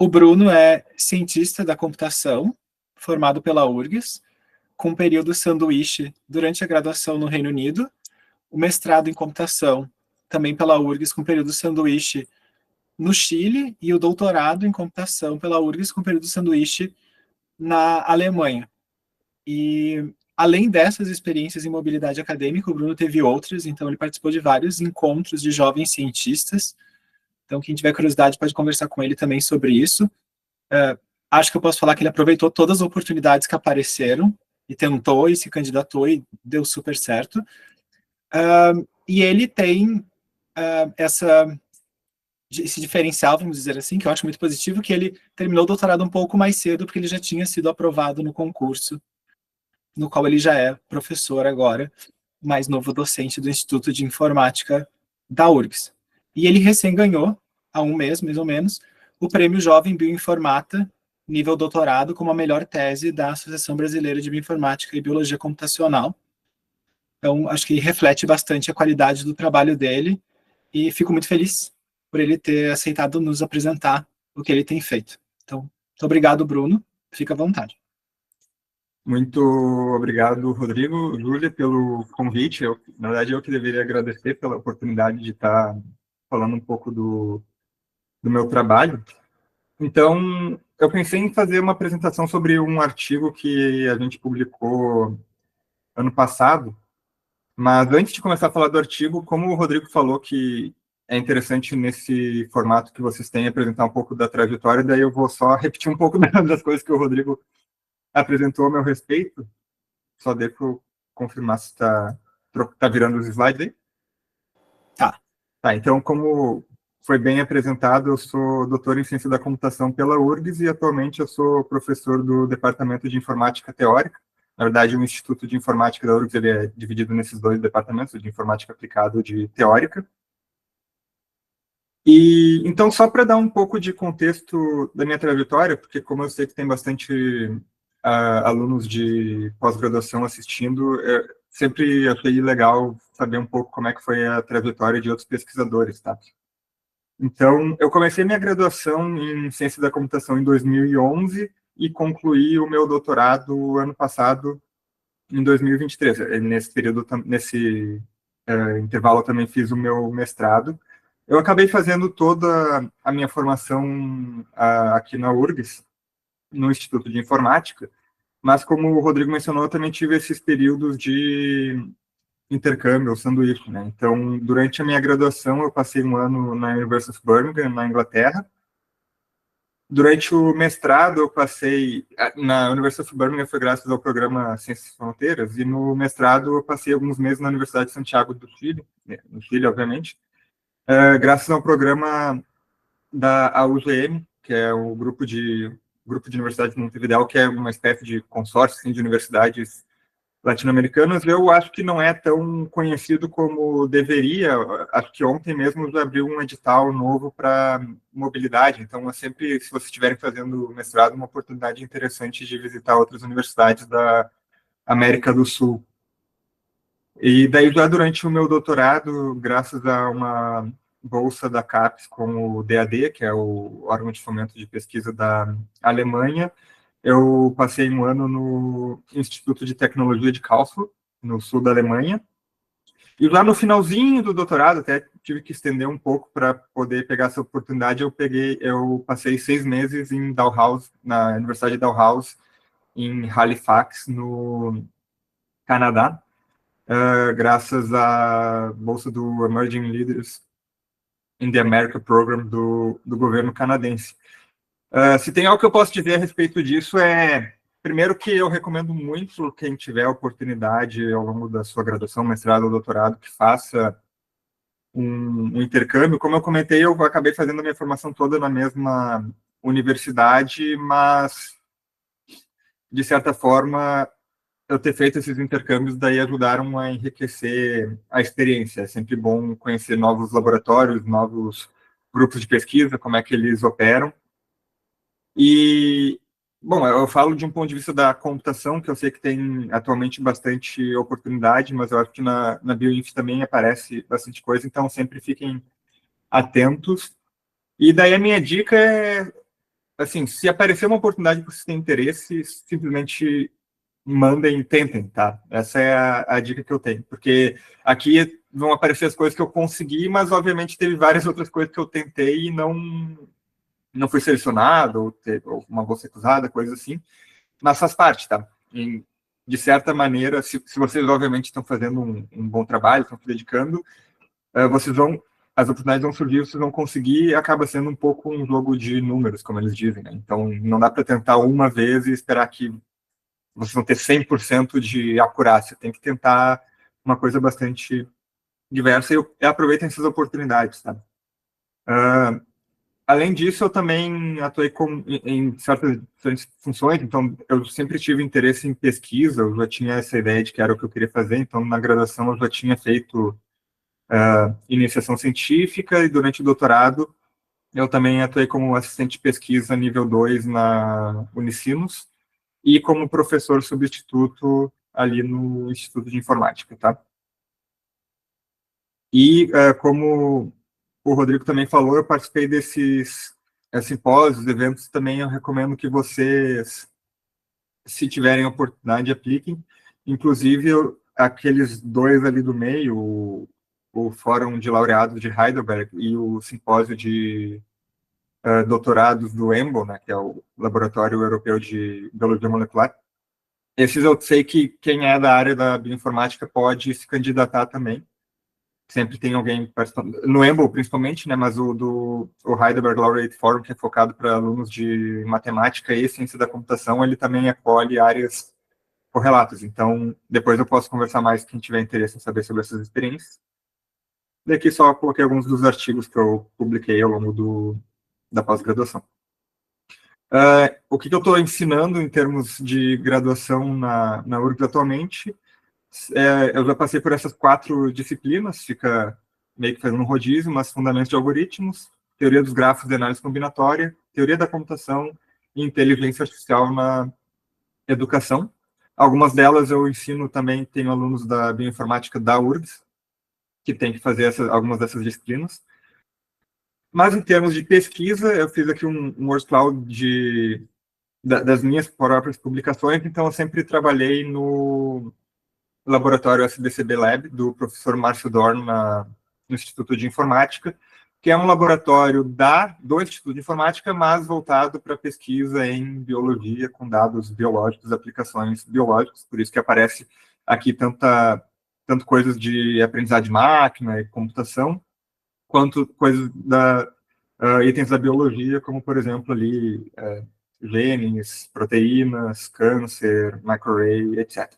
O Bruno é cientista da computação, formado pela URGS, com período sanduíche durante a graduação no Reino Unido, o mestrado em computação, também pela URGS, com período sanduíche no Chile, e o doutorado em computação pela URGS, com período sanduíche na Alemanha. E, além dessas experiências em mobilidade acadêmica, o Bruno teve outras, então ele participou de vários encontros de jovens cientistas. Então, quem tiver curiosidade pode conversar com ele também sobre isso. Acho que eu posso falar que ele aproveitou todas as oportunidades que apareceram, e tentou, e se candidatou, e deu super certo. E ele tem esse diferencial, vamos dizer assim, que eu acho muito positivo, que ele terminou o doutorado um pouco mais cedo, porque ele já tinha sido aprovado no concurso, no qual ele já é professor agora, mais novo docente do Instituto de Informática da URGS. E ele recém ganhou, há um mês, mais ou menos, o Prêmio Jovem Bioinformata, nível doutorado, como a melhor tese da Associação Brasileira de Bioinformática e Biologia Computacional. Então, acho que reflete bastante a qualidade do trabalho dele, e fico muito feliz por ele ter aceitado nos apresentar o que ele tem feito. Então, muito obrigado, Bruno. Fica à vontade. Muito obrigado, Rodrigo, Júlia, pelo convite. Na verdade, eu que deveria agradecer pela oportunidade de estar falando um pouco do meu trabalho. Então, eu pensei em fazer uma apresentação sobre um artigo que a gente publicou ano passado, mas antes de começar a falar do artigo, como o Rodrigo falou que é interessante nesse formato que vocês têm apresentar um pouco da trajetória, daí eu vou só repetir um pouco das coisas que o Rodrigo apresentou a meu respeito. Só deixa eu confirmar se tá virando os slides aí. Tá, então, como foi bem apresentado, eu sou doutor em Ciência da Computação pela URGS e atualmente eu sou professor do Departamento de Informática Teórica. Na verdade, o Instituto de Informática da URGS ele é dividido nesses dois departamentos, de Informática Aplicada e de Teórica. E, então, só para dar um pouco de contexto da minha trajetória, porque como eu sei que tem bastante alunos de pós-graduação assistindo, sempre achei legal saber um pouco como é que foi a trajetória de outros pesquisadores, tá? Então, eu comecei minha graduação em Ciência da Computação em 2011 e concluí o meu doutorado ano passado, em 2023. Nesse período, nesse intervalo, eu também fiz o meu mestrado. Eu acabei fazendo toda a minha formação aqui na URGS, no Instituto de Informática, mas como o Rodrigo mencionou, eu também tive esses períodos de intercâmbio, sanduíche, né? Então, durante a minha graduação, eu passei um ano na University of Birmingham, na Inglaterra. Durante o mestrado, eu passei na University of Birmingham, foi graças ao programa Ciências Sem Fronteiras, e no mestrado eu passei alguns meses na Universidade de Santiago do Chile, no Chile, obviamente, graças ao programa da UGM, que é o grupo de universidades de Montevideo, que é uma espécie de consórcio assim, de universidades latino-americanas. Eu acho que não é tão conhecido como deveria. Acho que ontem mesmo já abriu um edital novo para mobilidade. Então, é sempre, se vocês estiverem fazendo mestrado, uma oportunidade interessante de visitar outras universidades da América do Sul. E daí, já durante o meu doutorado, graças a uma bolsa da CAPES com o DAD, que é o órgão de fomento de pesquisa da Alemanha, eu passei um ano no Instituto de Tecnologia de Karlsruhe, no sul da Alemanha. E lá no finalzinho do doutorado, até tive que estender um pouco para poder pegar essa oportunidade, eu passei 6 meses em Dalhousie, na Universidade de Dalhousie, em Halifax, no Canadá, graças à bolsa do Emerging Leaders in the America Program do governo canadense. Se tem algo que eu posso dizer a respeito disso primeiro que eu recomendo muito quem tiver a oportunidade ao longo da sua graduação, mestrado ou doutorado, que faça um intercâmbio. Como eu comentei, eu acabei fazendo a minha formação toda na mesma universidade, mas, de certa forma, eu ter feito esses intercâmbios daí ajudaram a enriquecer a experiência. É sempre bom conhecer novos laboratórios, novos grupos de pesquisa, como é que eles operam. E, bom, eu falo de um ponto de vista da computação, que eu sei que tem atualmente bastante oportunidade, mas eu acho que na Bioinf também aparece bastante coisa, então sempre fiquem atentos. E daí a minha dica é assim, se aparecer uma oportunidade que vocês têm interesse, simplesmente mandem, tentem, tá? Essa é a dica que eu tenho, porque aqui vão aparecer as coisas que eu consegui, mas obviamente teve várias outras coisas que eu tentei e não fui selecionado, ou uma bolsa recusada, coisa assim, mas faz parte, tá? De certa maneira, se vocês obviamente estão fazendo um bom trabalho, estão se dedicando, vocês vão, as oportunidades vão surgir, vocês vão conseguir, e acaba sendo um pouco um jogo de números, como eles dizem, né? Então, não dá para tentar uma vez e esperar que vocês vão ter 100% de acurácia. Tem que tentar uma coisa bastante diversa e aproveitem essas oportunidades, tá? Além disso, eu também atuei em certas funções, então eu sempre tive interesse em pesquisa, eu já tinha essa ideia de que era o que eu queria fazer, então na graduação eu já tinha feito iniciação científica e durante o doutorado eu também atuei como assistente de pesquisa nível 2 na Unicinos e como professor substituto ali no Instituto de Informática, tá? E como o Rodrigo também falou, eu participei desses simpósios, eventos também, eu recomendo que vocês, se tiverem oportunidade, apliquem. Inclusive, aqueles dois ali do meio, o Fórum de Laureados de Heidelberg e o Simpósio de Doutorados do EMBO, né, que é o Laboratório Europeu de Biologia Molecular. Esses eu sei que quem é da área da bioinformática pode se candidatar também. Sempre tem alguém participando. No EMBO, principalmente, né, mas o Heidelberg Laureate Forum, que é focado para alunos de matemática e ciência da computação, ele também acolhe áreas correlatas. Então, depois eu posso conversar mais quem tiver interesse em saber sobre essas experiências. Daqui só coloquei alguns dos artigos que eu publiquei ao longo da pós-graduação. O que eu estou ensinando em termos de graduação na URGS atualmente? Eu já passei por essas 4 disciplinas, fica meio que fazendo um rodízio, mas fundamentos de algoritmos, teoria dos grafos de análise combinatória, teoria da computação e inteligência artificial na educação. Algumas delas eu ensino também, tenho alunos da bioinformática da URGS, que tem que fazer algumas dessas disciplinas. Mas em termos de pesquisa, eu fiz aqui um workflow das minhas próprias publicações, então eu sempre trabalhei no laboratório SDCB Lab, do professor Márcio Dorn, no Instituto de Informática, que é um laboratório do Instituto de Informática, mas voltado para pesquisa em biologia, com dados biológicos, aplicações biológicas, por isso que aparece aqui tanto coisas de aprendizado de máquina e computação, quanto coisas itens da biologia, como, por exemplo, ali, genes, proteínas, câncer, microarray, etc.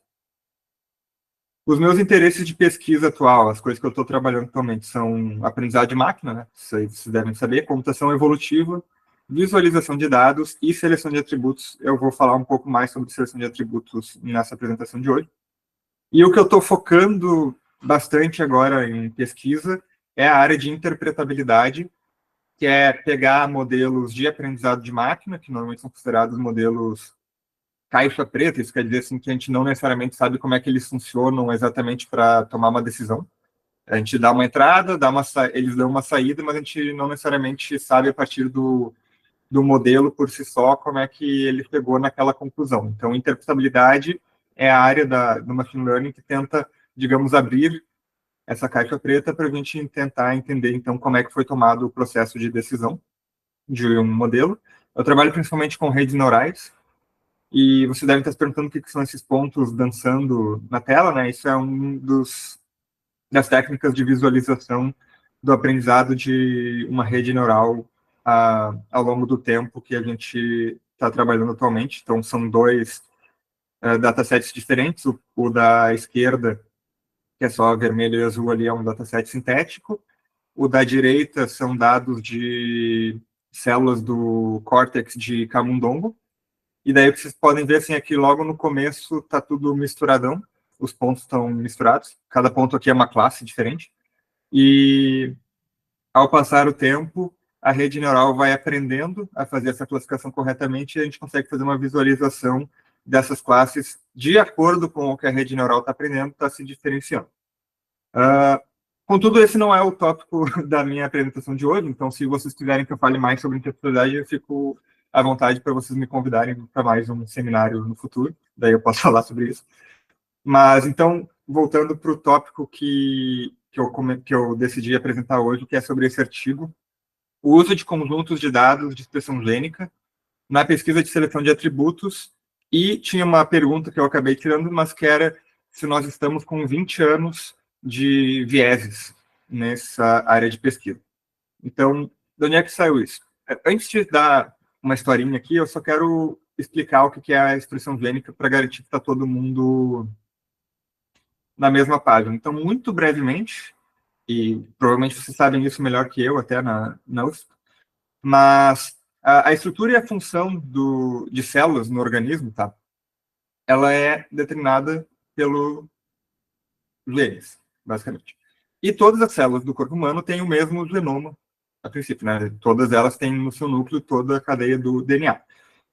Os meus interesses de pesquisa atual, as coisas que eu estou trabalhando atualmente, são aprendizado de máquina, né? Vocês devem saber, computação evolutiva, visualização de dados e seleção de atributos. Eu vou falar um pouco mais sobre seleção de atributos nessa apresentação de hoje. E o que eu estou focando bastante agora em pesquisa é a área de interpretabilidade, que é pegar modelos de aprendizado de máquina, que normalmente são considerados modelos caixa preta, isso quer dizer assim, que a gente não necessariamente sabe como é que eles funcionam exatamente para tomar uma decisão. A gente dá uma entrada, eles dão uma saída, mas a gente não necessariamente sabe a partir do modelo por si só como é que ele chegou naquela conclusão. Então, interpretabilidade é a área do machine learning que tenta, digamos, abrir essa caixa preta para a gente tentar entender, então, como é que foi tomado o processo de decisão de um modelo. Eu trabalho principalmente com redes neurais, e você deve estar se perguntando o que são esses pontos dançando na tela, né? Isso é das técnicas de visualização do aprendizado de uma rede neural ao longo do tempo que a gente está trabalhando atualmente. Então, são 2 datasets diferentes. O da esquerda, que é só vermelho e azul ali, é um dataset sintético. O da direita são dados de células do córtex de camundongo. E daí vocês podem ver assim, aqui logo no começo está tudo misturadão, os pontos estão misturados, cada ponto aqui é uma classe diferente, e ao passar o tempo, a rede neural vai aprendendo a fazer essa classificação corretamente e a gente consegue fazer uma visualização dessas classes de acordo com o que a rede neural está aprendendo, está se diferenciando. Contudo, esse não é o tópico da minha apresentação de hoje, então se vocês quiserem que eu fale mais sobre interpretabilidade, eu fico à vontade para vocês me convidarem para mais um seminário no futuro, daí eu posso falar sobre isso. Mas, então, voltando para o tópico que eu decidi apresentar hoje, que é sobre esse artigo, o uso de conjuntos de dados de expressão gênica na pesquisa de seleção de atributos, e tinha uma pergunta que eu acabei tirando, mas que era se nós estamos com 20 anos de vieses nessa área de pesquisa. Então, de onde é que saiu isso? Antes de dar uma historinha aqui, eu só quero explicar o que é a expressão gênica para garantir que está todo mundo na mesma página. Então, muito brevemente, e provavelmente vocês sabem isso melhor que eu, até na USP, mas a estrutura e a função de células no organismo, tá? Ela é determinada pelo genes, basicamente. E todas as células do corpo humano têm o mesmo genoma, a princípio, né? Todas elas têm no seu núcleo toda a cadeia do DNA.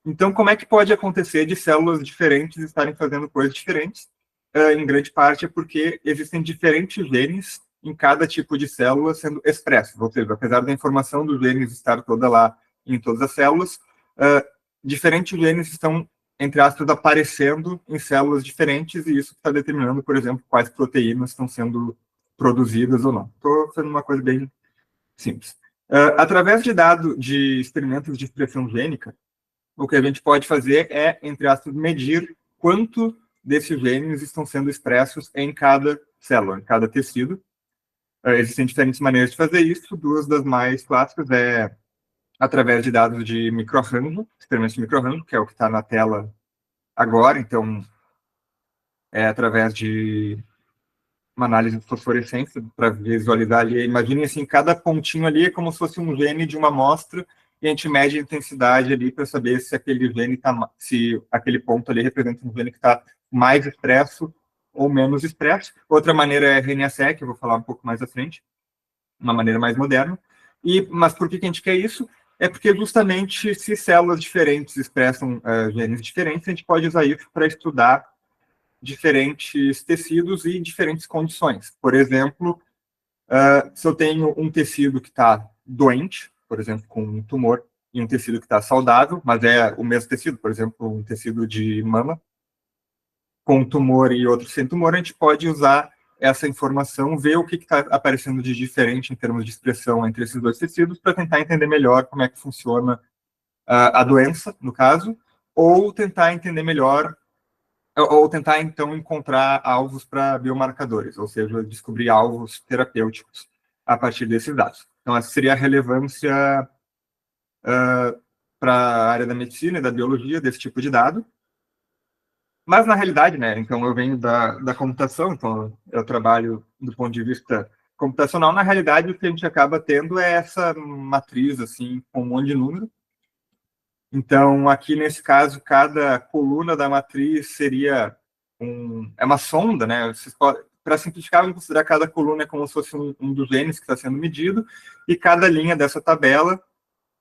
Então, como é que pode acontecer de células diferentes estarem fazendo coisas diferentes? Em grande parte é porque existem diferentes genes em cada tipo de célula sendo expressos. Ou seja, apesar da informação dos genes estar toda lá em todas as células, diferentes genes estão, entre aspas, aparecendo em células diferentes, e isso está determinando, por exemplo, quais proteínas estão sendo produzidas ou não. Estou fazendo uma coisa bem simples. Através de dados de experimentos de expressão gênica, o que a gente pode fazer é, entre aspas, medir quanto desses genes estão sendo expressos em cada célula, em cada tecido. Existem diferentes maneiras de fazer isso. Duas das mais clássicas é através de dados de microarranjo, experimentos de microarranjo, que é o que está na tela agora. Então, é através de uma análise de fosforescência para visualizar ali. Imaginem assim, cada pontinho ali é como se fosse um gene de uma amostra, e a gente mede a intensidade ali para saber se aquele gene tá, se aquele ponto ali representa um gene que está mais expresso ou menos expresso. Outra maneira é RNA-seq, que eu vou falar um pouco mais à frente, uma maneira mais moderna. Mas por que a gente quer isso? É porque justamente se células diferentes expressam genes diferentes, a gente pode usar isso para estudar diferentes tecidos e diferentes condições. Por exemplo, se eu tenho um tecido que está doente, por exemplo, com um tumor, e um tecido que está saudável, mas é o mesmo tecido, por exemplo, um tecido de mama, com um tumor e outro sem tumor, a gente pode usar essa informação, ver o que está aparecendo de diferente em termos de expressão entre esses dois tecidos, para tentar entender melhor como é que funciona a doença, no caso, ou tentar entender melhor, ou tentar, então, encontrar alvos para biomarcadores, ou seja, descobrir alvos terapêuticos a partir desses dados. Então, essa seria a relevância para a área da medicina e da biologia desse tipo de dado. Mas, na realidade, né, então eu venho da computação, então eu trabalho do ponto de vista computacional. Na realidade, o que a gente acaba tendo é essa matriz, assim, com um monte de número. Então, aqui nesse caso, cada coluna da matriz seria é uma sonda, né? Para simplificar, vamos considerar cada coluna é como se fosse um dos genes que está sendo medido, e cada linha dessa tabela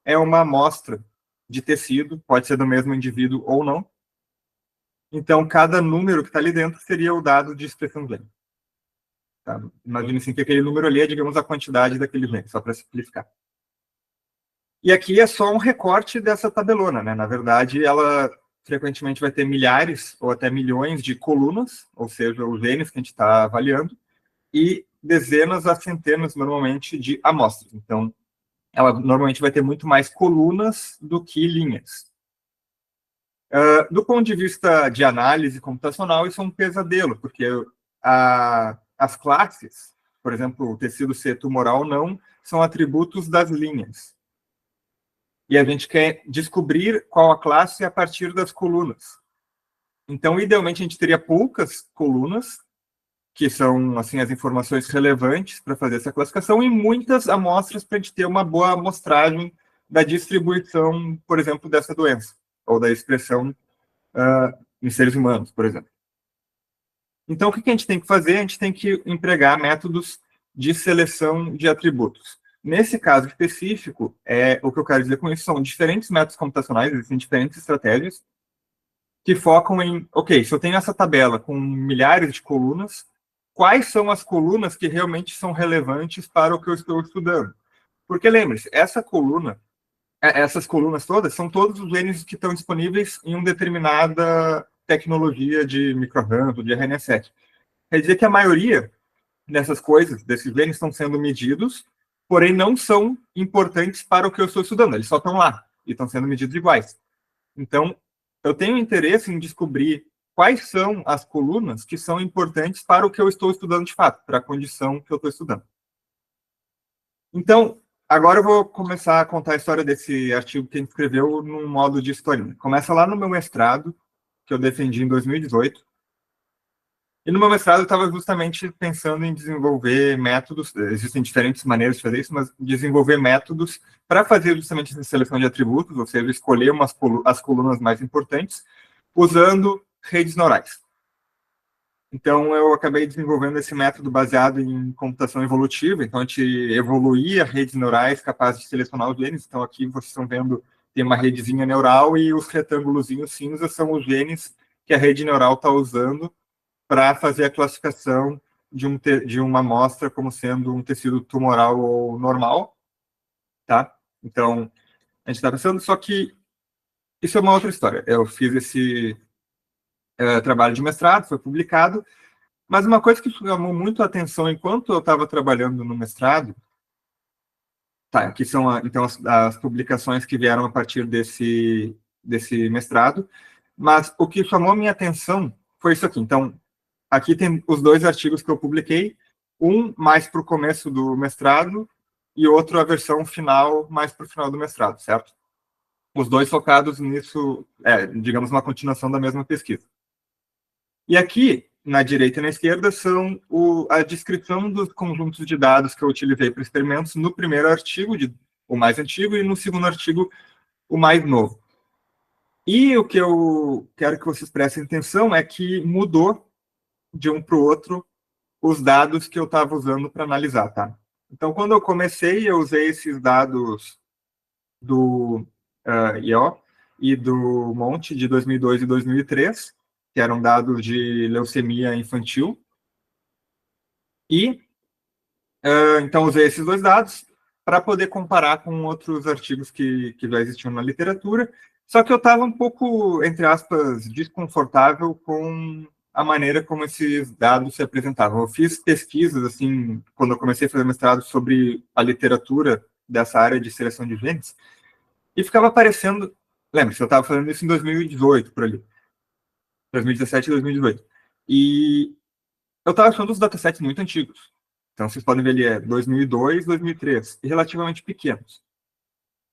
é uma amostra de tecido, pode ser do mesmo indivíduo ou não. Então, cada número que está ali dentro seria o dado de expressão gênica. Tá? Imagine assim, que aquele número ali é, digamos, a quantidade daquele gene, só para simplificar. E aqui é só um recorte dessa tabelona, né? Na verdade, ela frequentemente vai ter milhares ou até milhões de colunas, ou seja, os genes que a gente está avaliando, e dezenas a centenas, normalmente, de amostras. Então, ela normalmente vai ter muito mais colunas do que linhas. Do ponto de vista de análise computacional, isso é um pesadelo, porque as classes, por exemplo, o tecido ser tumoral ou não, são atributos das linhas. E a gente quer descobrir qual a classe a partir das colunas. Então, idealmente, a gente teria poucas colunas, que são assim as informações relevantes para fazer essa classificação, e muitas amostras para a gente ter uma boa amostragem da distribuição, por exemplo, dessa doença, ou da expressão em seres humanos, por exemplo. Então, o que a gente tem que fazer? A gente tem que empregar métodos de seleção de atributos. Nesse caso específico, o que eu quero dizer com isso são diferentes métodos computacionais, existem diferentes estratégias que focam em, ok, se eu tenho essa tabela com milhares de colunas, quais são as colunas que realmente são relevantes para o que eu estou estudando? Porque lembre-se, essa coluna essas colunas todas são todos os genes que estão disponíveis em uma determinada tecnologia de microRAM, de RNA-seq. Quer dizer que a maioria dessas coisas, desses genes, estão sendo medidos, porém não são importantes para o que eu estou estudando, eles só estão lá e estão sendo medidos iguais. Então, eu tenho interesse em descobrir quais são as colunas que são importantes para o que eu estou estudando de fato, para a condição que eu estou estudando. Então, agora eu vou começar a contar a história desse artigo que a gente escreveu num modo de historinha. Começa lá no meu mestrado, que eu defendi em 2018. E no meu mestrado eu estava justamente pensando em desenvolver métodos, existem diferentes maneiras de fazer isso, mas desenvolver métodos para fazer justamente essa seleção de atributos, ou seja, escolher as colunas mais importantes, usando redes neurais. Então, eu acabei desenvolvendo esse método baseado em computação evolutiva. Então, a gente evoluía redes neurais capazes de selecionar os genes. Então, aqui vocês estão vendo, tem uma redezinha neural e os retângulozinhos cinza são os genes que a rede neural está usando para fazer a classificação de uma amostra como sendo um tecido tumoral ou normal, tá? Então, a gente está pensando, só que isso é uma outra história. Eu fiz esse trabalho de mestrado, foi publicado, mas uma coisa que chamou muito a atenção enquanto eu estava trabalhando no mestrado, tá, aqui são então as publicações que vieram a partir desse mestrado, mas o que chamou a minha atenção foi isso aqui. Então, aqui tem os dois artigos que eu publiquei, um mais para o começo do mestrado e outro a versão final, mais para o final do mestrado, certo? Os dois focados nisso, digamos, uma continuação da mesma pesquisa. E aqui, na direita e na esquerda, são a descrição dos conjuntos de dados que eu utilizei para experimentos no primeiro artigo, o mais antigo, e no segundo artigo, o mais novo. E o que eu quero que vocês prestem atenção é que mudou de um para o outro os dados que eu estava usando para analisar, tá? Então, quando eu comecei, eu usei esses dados do IO e do Monte de 2002 e 2003, que eram dados de leucemia infantil. E, então, usei esses dois dados para poder comparar com outros artigos que já existiam na literatura. Só que eu estava um pouco, entre aspas, desconfortável com a maneira como esses dados se apresentavam. Eu fiz pesquisas, assim, quando eu comecei a fazer mestrado sobre a literatura dessa área de seleção de genes, e ficava aparecendo... Lembra-se, eu estava fazendo isso em 2018, por ali. 2017 e 2018. E eu estava achando os datasets muito antigos. Então, vocês podem ver ali, 2002, 2003, e relativamente pequenos.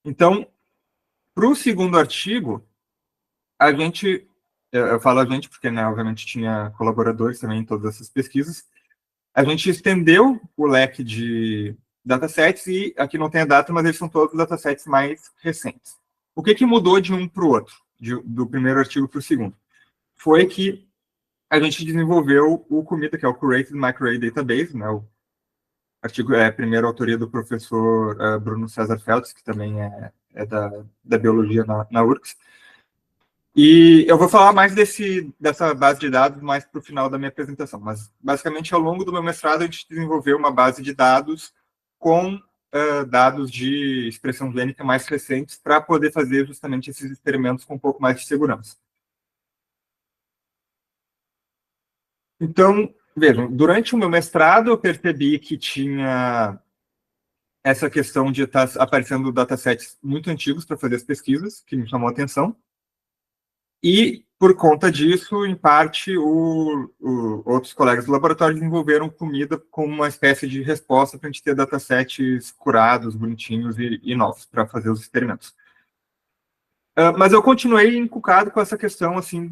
Então, para o segundo artigo, a gente, eu falo a gente porque, né, obviamente, tinha colaboradores também em todas essas pesquisas, a gente estendeu o leque de datasets, e aqui não tem a data, mas eles são todos datasets mais recentes. O que mudou de um para o outro, do primeiro artigo para o segundo? Foi que a gente desenvolveu o CUMITA, que é o Curated Microarray Database, né, o artigo é a primeira autoria do professor Bruno César Feltz, que também é da biologia na URGS. E eu vou falar mais dessa base de dados mais para o final da minha apresentação, mas basicamente ao longo do meu mestrado a gente desenvolveu uma base de dados com dados de expressão gênica mais recentes para poder fazer justamente esses experimentos com um pouco mais de segurança. Então, vejam, durante o meu mestrado eu percebi que tinha essa questão de estar aparecendo datasets muito antigos para fazer as pesquisas, que me chamou a atenção. E, por conta disso, em parte, outros colegas do laboratório desenvolveram comida como uma espécie de resposta para a gente ter datasets curados, bonitinhos e novos para fazer os experimentos. Mas eu continuei encucado com essa questão assim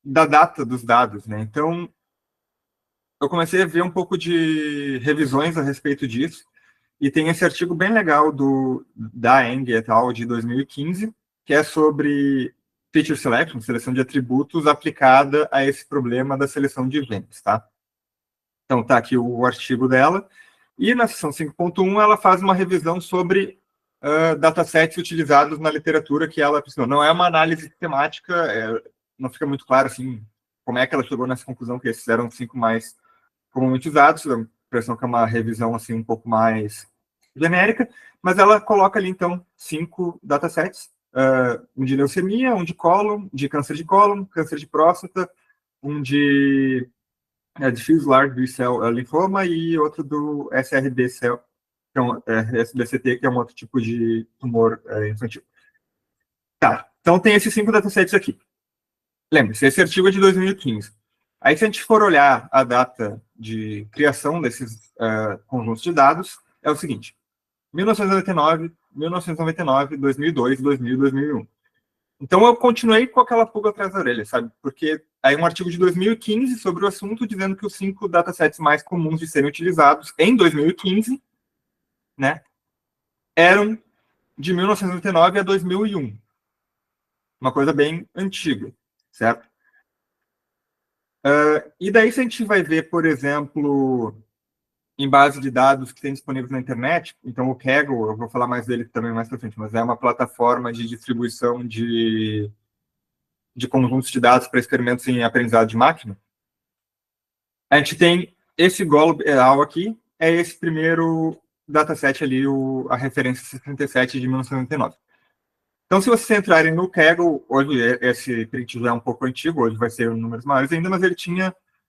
da data dos dados, né? Então, eu comecei a ver um pouco de revisões a respeito disso, e tem esse artigo bem legal da Eng et al. De 2015, que é sobre feature selection, seleção de atributos aplicada a esse problema da seleção de genes, tá? Então, tá aqui o artigo dela, e na seção 5.1 ela faz uma revisão sobre datasets utilizados na literatura que ela precisou. Não é uma análise sistemática, não fica muito claro assim, como é que ela chegou nessa conclusão que esses eram os 5 mais comumente usados. A impressão que é uma revisão assim, um pouco mais genérica, mas ela coloca ali, então, 5 datasets, um de leucemia, um de cólon, de câncer de cólon, câncer de próstata, um de diffuse large B-cell linfoma e outro do SRB-cell, que é SBCT, que é um outro tipo de tumor infantil. Tá, então tem esses 5 datasets aqui. Lembre-se, esse artigo é de 2015. Aí, se a gente for olhar a data de criação desses conjuntos de dados, é o seguinte: 1999, 1999, 2002, 2000, 2001. Então, eu continuei com aquela pulga atrás da orelha, sabe? Porque aí um artigo de 2015 sobre o assunto, dizendo que os 5 datasets mais comuns de serem utilizados em 2015, né, eram de 1999 a 2001. Uma coisa bem antiga, certo? E daí, se a gente vai ver, por exemplo, em base de dados que tem disponíveis na internet, então o Kaggle, eu vou falar mais dele também mais para frente, mas é uma plataforma de distribuição de conjuntos de dados para experimentos em aprendizado de máquina. A gente tem esse global aqui, é esse primeiro dataset ali, a referência 67 de 1999. Então, se vocês entrarem no Kaggle, hoje esse print já é um pouco antigo, hoje vai ser números maiores ainda, mas ele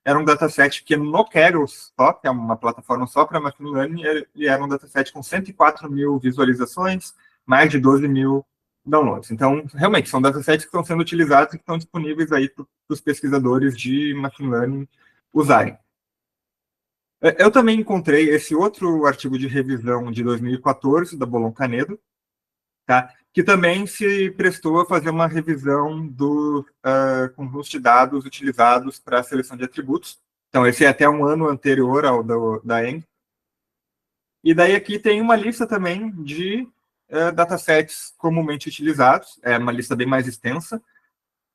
era um dataset que no Kaggle só, que é uma plataforma só para machine learning, ele era um dataset com 104 mil visualizações, mais de 12 mil downloads. Então, realmente, são datasets que estão sendo utilizados e que estão disponíveis aí para os pesquisadores de machine learning usarem. Eu também encontrei esse outro artigo de revisão de 2014, da Bolon Canedo, tá? Que também se prestou a fazer uma revisão do conjuntos de dados utilizados para a seleção de atributos. Então, esse é até um ano anterior ao da Eng. E daí aqui tem uma lista também de datasets comumente utilizados, é uma lista bem mais extensa,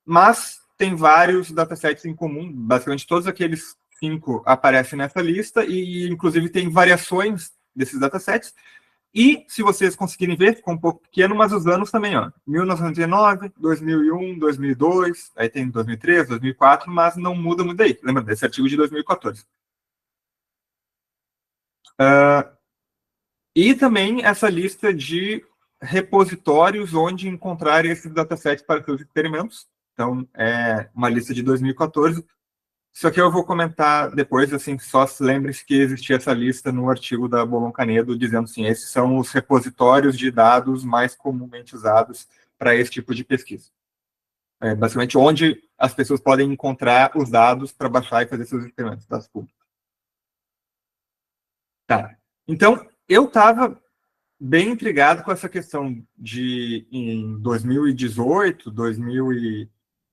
mas tem vários datasets em comum, basicamente todos aqueles 5 aparecem nessa lista, e inclusive tem variações desses datasets. E, se vocês conseguirem ver, ficou um pouco pequeno, mas os anos também, ó. 1909, 2001, 2002, aí tem 2003, 2004, mas não muda muito daí. Lembra desse artigo de 2014. E também essa lista de repositórios onde encontrar esses datasets para seus experimentos. Então, é uma lista de 2014. Isso aqui eu vou comentar depois, assim, só lembre-se que existia essa lista no artigo da Bolon Canedo, dizendo assim, esses são os repositórios de dados mais comumente usados para esse tipo de pesquisa. Basicamente, onde as pessoas podem encontrar os dados para baixar e fazer seus experimentos, dados públicos. Tá. Então, eu estava bem intrigado com essa questão de, em 2018, 2000 e...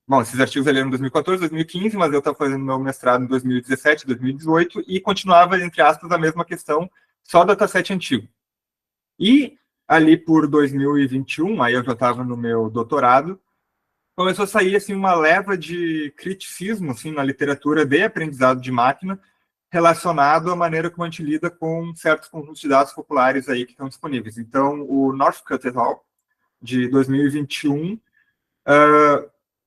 Bom, esses artigos ali eram em 2014, 2015, mas eu estava fazendo meu mestrado em 2017, 2018, e continuava, entre aspas, a mesma questão, só dataset antigo. E ali por 2021, aí eu já estava no meu doutorado, começou a sair assim, uma leva de criticismo assim, na literatura de aprendizado de máquina, relacionado à maneira como a gente lida com certos conjuntos de dados populares aí que estão disponíveis. Então, o Northcutt et al., de 2021,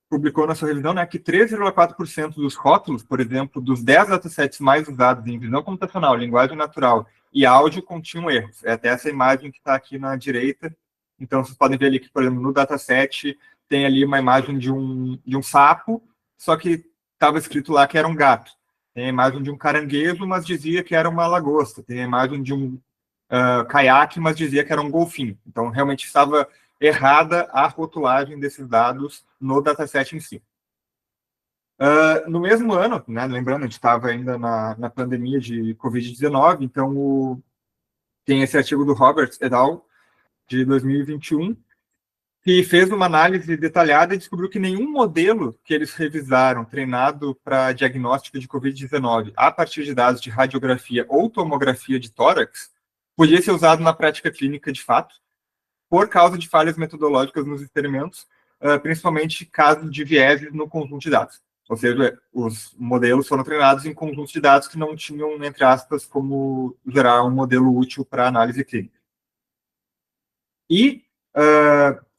publicou na sua revisão, né, que 13,4% dos rótulos, por exemplo, dos 10 datasets mais usados em visão computacional, linguagem natural e áudio, continham erros. É até essa imagem que está aqui na direita. Então, vocês podem ver ali que, por exemplo, no dataset tem ali uma imagem de um sapo, só que estava escrito lá que era um gato. Tem a imagem de um caranguejo, mas dizia que era uma lagosta. Tem a imagem de um caiaque, mas dizia que era um golfinho. Então, realmente estava errada a rotulagem desses dados no dataset em si. No mesmo ano, né, lembrando, a gente estava ainda na pandemia de Covid-19, então tem esse artigo do Roberts et al., de 2021, que fez uma análise detalhada e descobriu que nenhum modelo que eles revisaram, treinado para diagnóstico de Covid-19 a partir de dados de radiografia ou tomografia de tórax, podia ser usado na prática clínica de fato, por causa de falhas metodológicas nos experimentos, principalmente casos de vieses no conjunto de dados. Ou seja, os modelos foram treinados em conjuntos de dados que não tinham, entre aspas, como gerar um modelo útil para análise clínica. E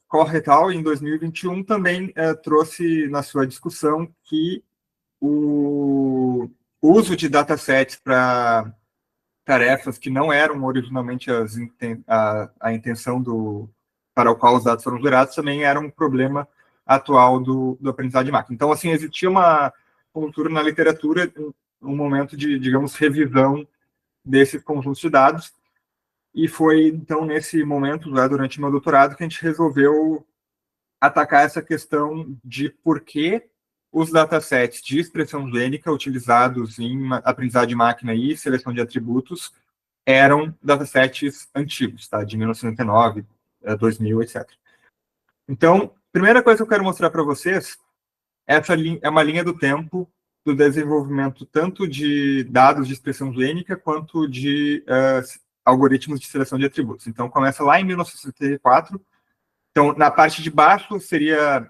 Koch et al., em 2021, também trouxe na sua discussão que o uso de datasets para tarefas que não eram originalmente a intenção para o qual os dados foram gerados, também era um problema atual do aprendizado de máquina. Então, assim, existia uma cultura na literatura, um momento de, digamos, revisão desses conjuntos de dados, e foi, então, nesse momento, já durante meu doutorado, que a gente resolveu atacar essa questão de por que os datasets de expressão gênica utilizados em aprendizado de máquina e seleção de atributos eram datasets antigos, tá? De 1999, 2000, etc. Então, primeira coisa que eu quero mostrar para vocês, essa é uma linha do tempo do desenvolvimento tanto de dados de expressão gênica quanto de algoritmos de seleção de atributos. Então, começa lá em 1964. Então, na parte de baixo seria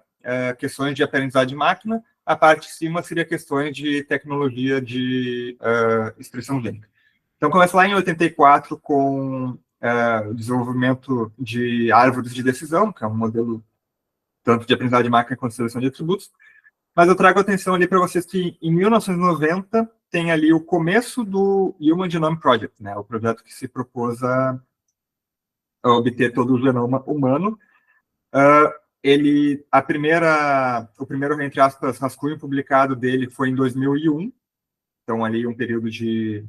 questões de aprendizado de máquina, a parte de cima seria questões de tecnologia de expressão gênica. Então, começa lá em 84 com o desenvolvimento de árvores de decisão, que é um modelo tanto de aprendizado de máquina quanto de seleção de atributos. Mas eu trago atenção ali para vocês que em 1990 tem ali o começo do Human Genome Project, né, o projeto que se propôs a obter todo o genoma humano. O primeiro, entre aspas, rascunho publicado dele foi em 2001, então ali um período de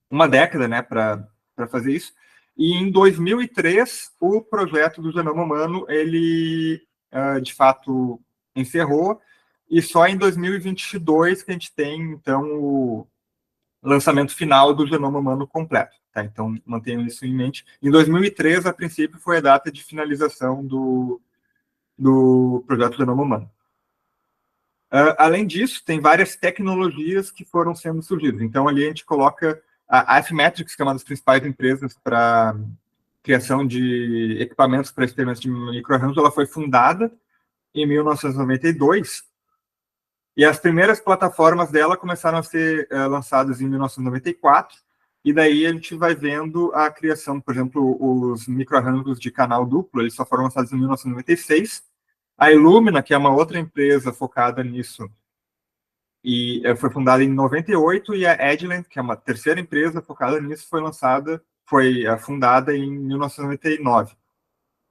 uma década, né, para fazer isso. E em 2003, o projeto do genoma humano, ele, de fato, encerrou, e só em 2022 que a gente tem, então, o lançamento final do genoma humano completo. Tá? Então, mantenham isso em mente. Em 2003, a princípio, foi a data de finalização do projeto Genoma Humano. Além disso, tem várias tecnologias que foram sendo surgidas. Então, ali a gente coloca a Affymetrix, que é uma das principais empresas para criação de equipamentos para experimentos de microarranjo. Ela foi fundada em 1992, e as primeiras plataformas dela começaram a ser lançadas em 1994, e daí a gente vai vendo a criação, por exemplo, os microarranjos de canal duplo, eles só foram lançados em 1996. A Illumina, que é uma outra empresa focada nisso, e foi fundada em 98, e a Agilent, que é uma terceira empresa focada nisso, foi fundada em 1999,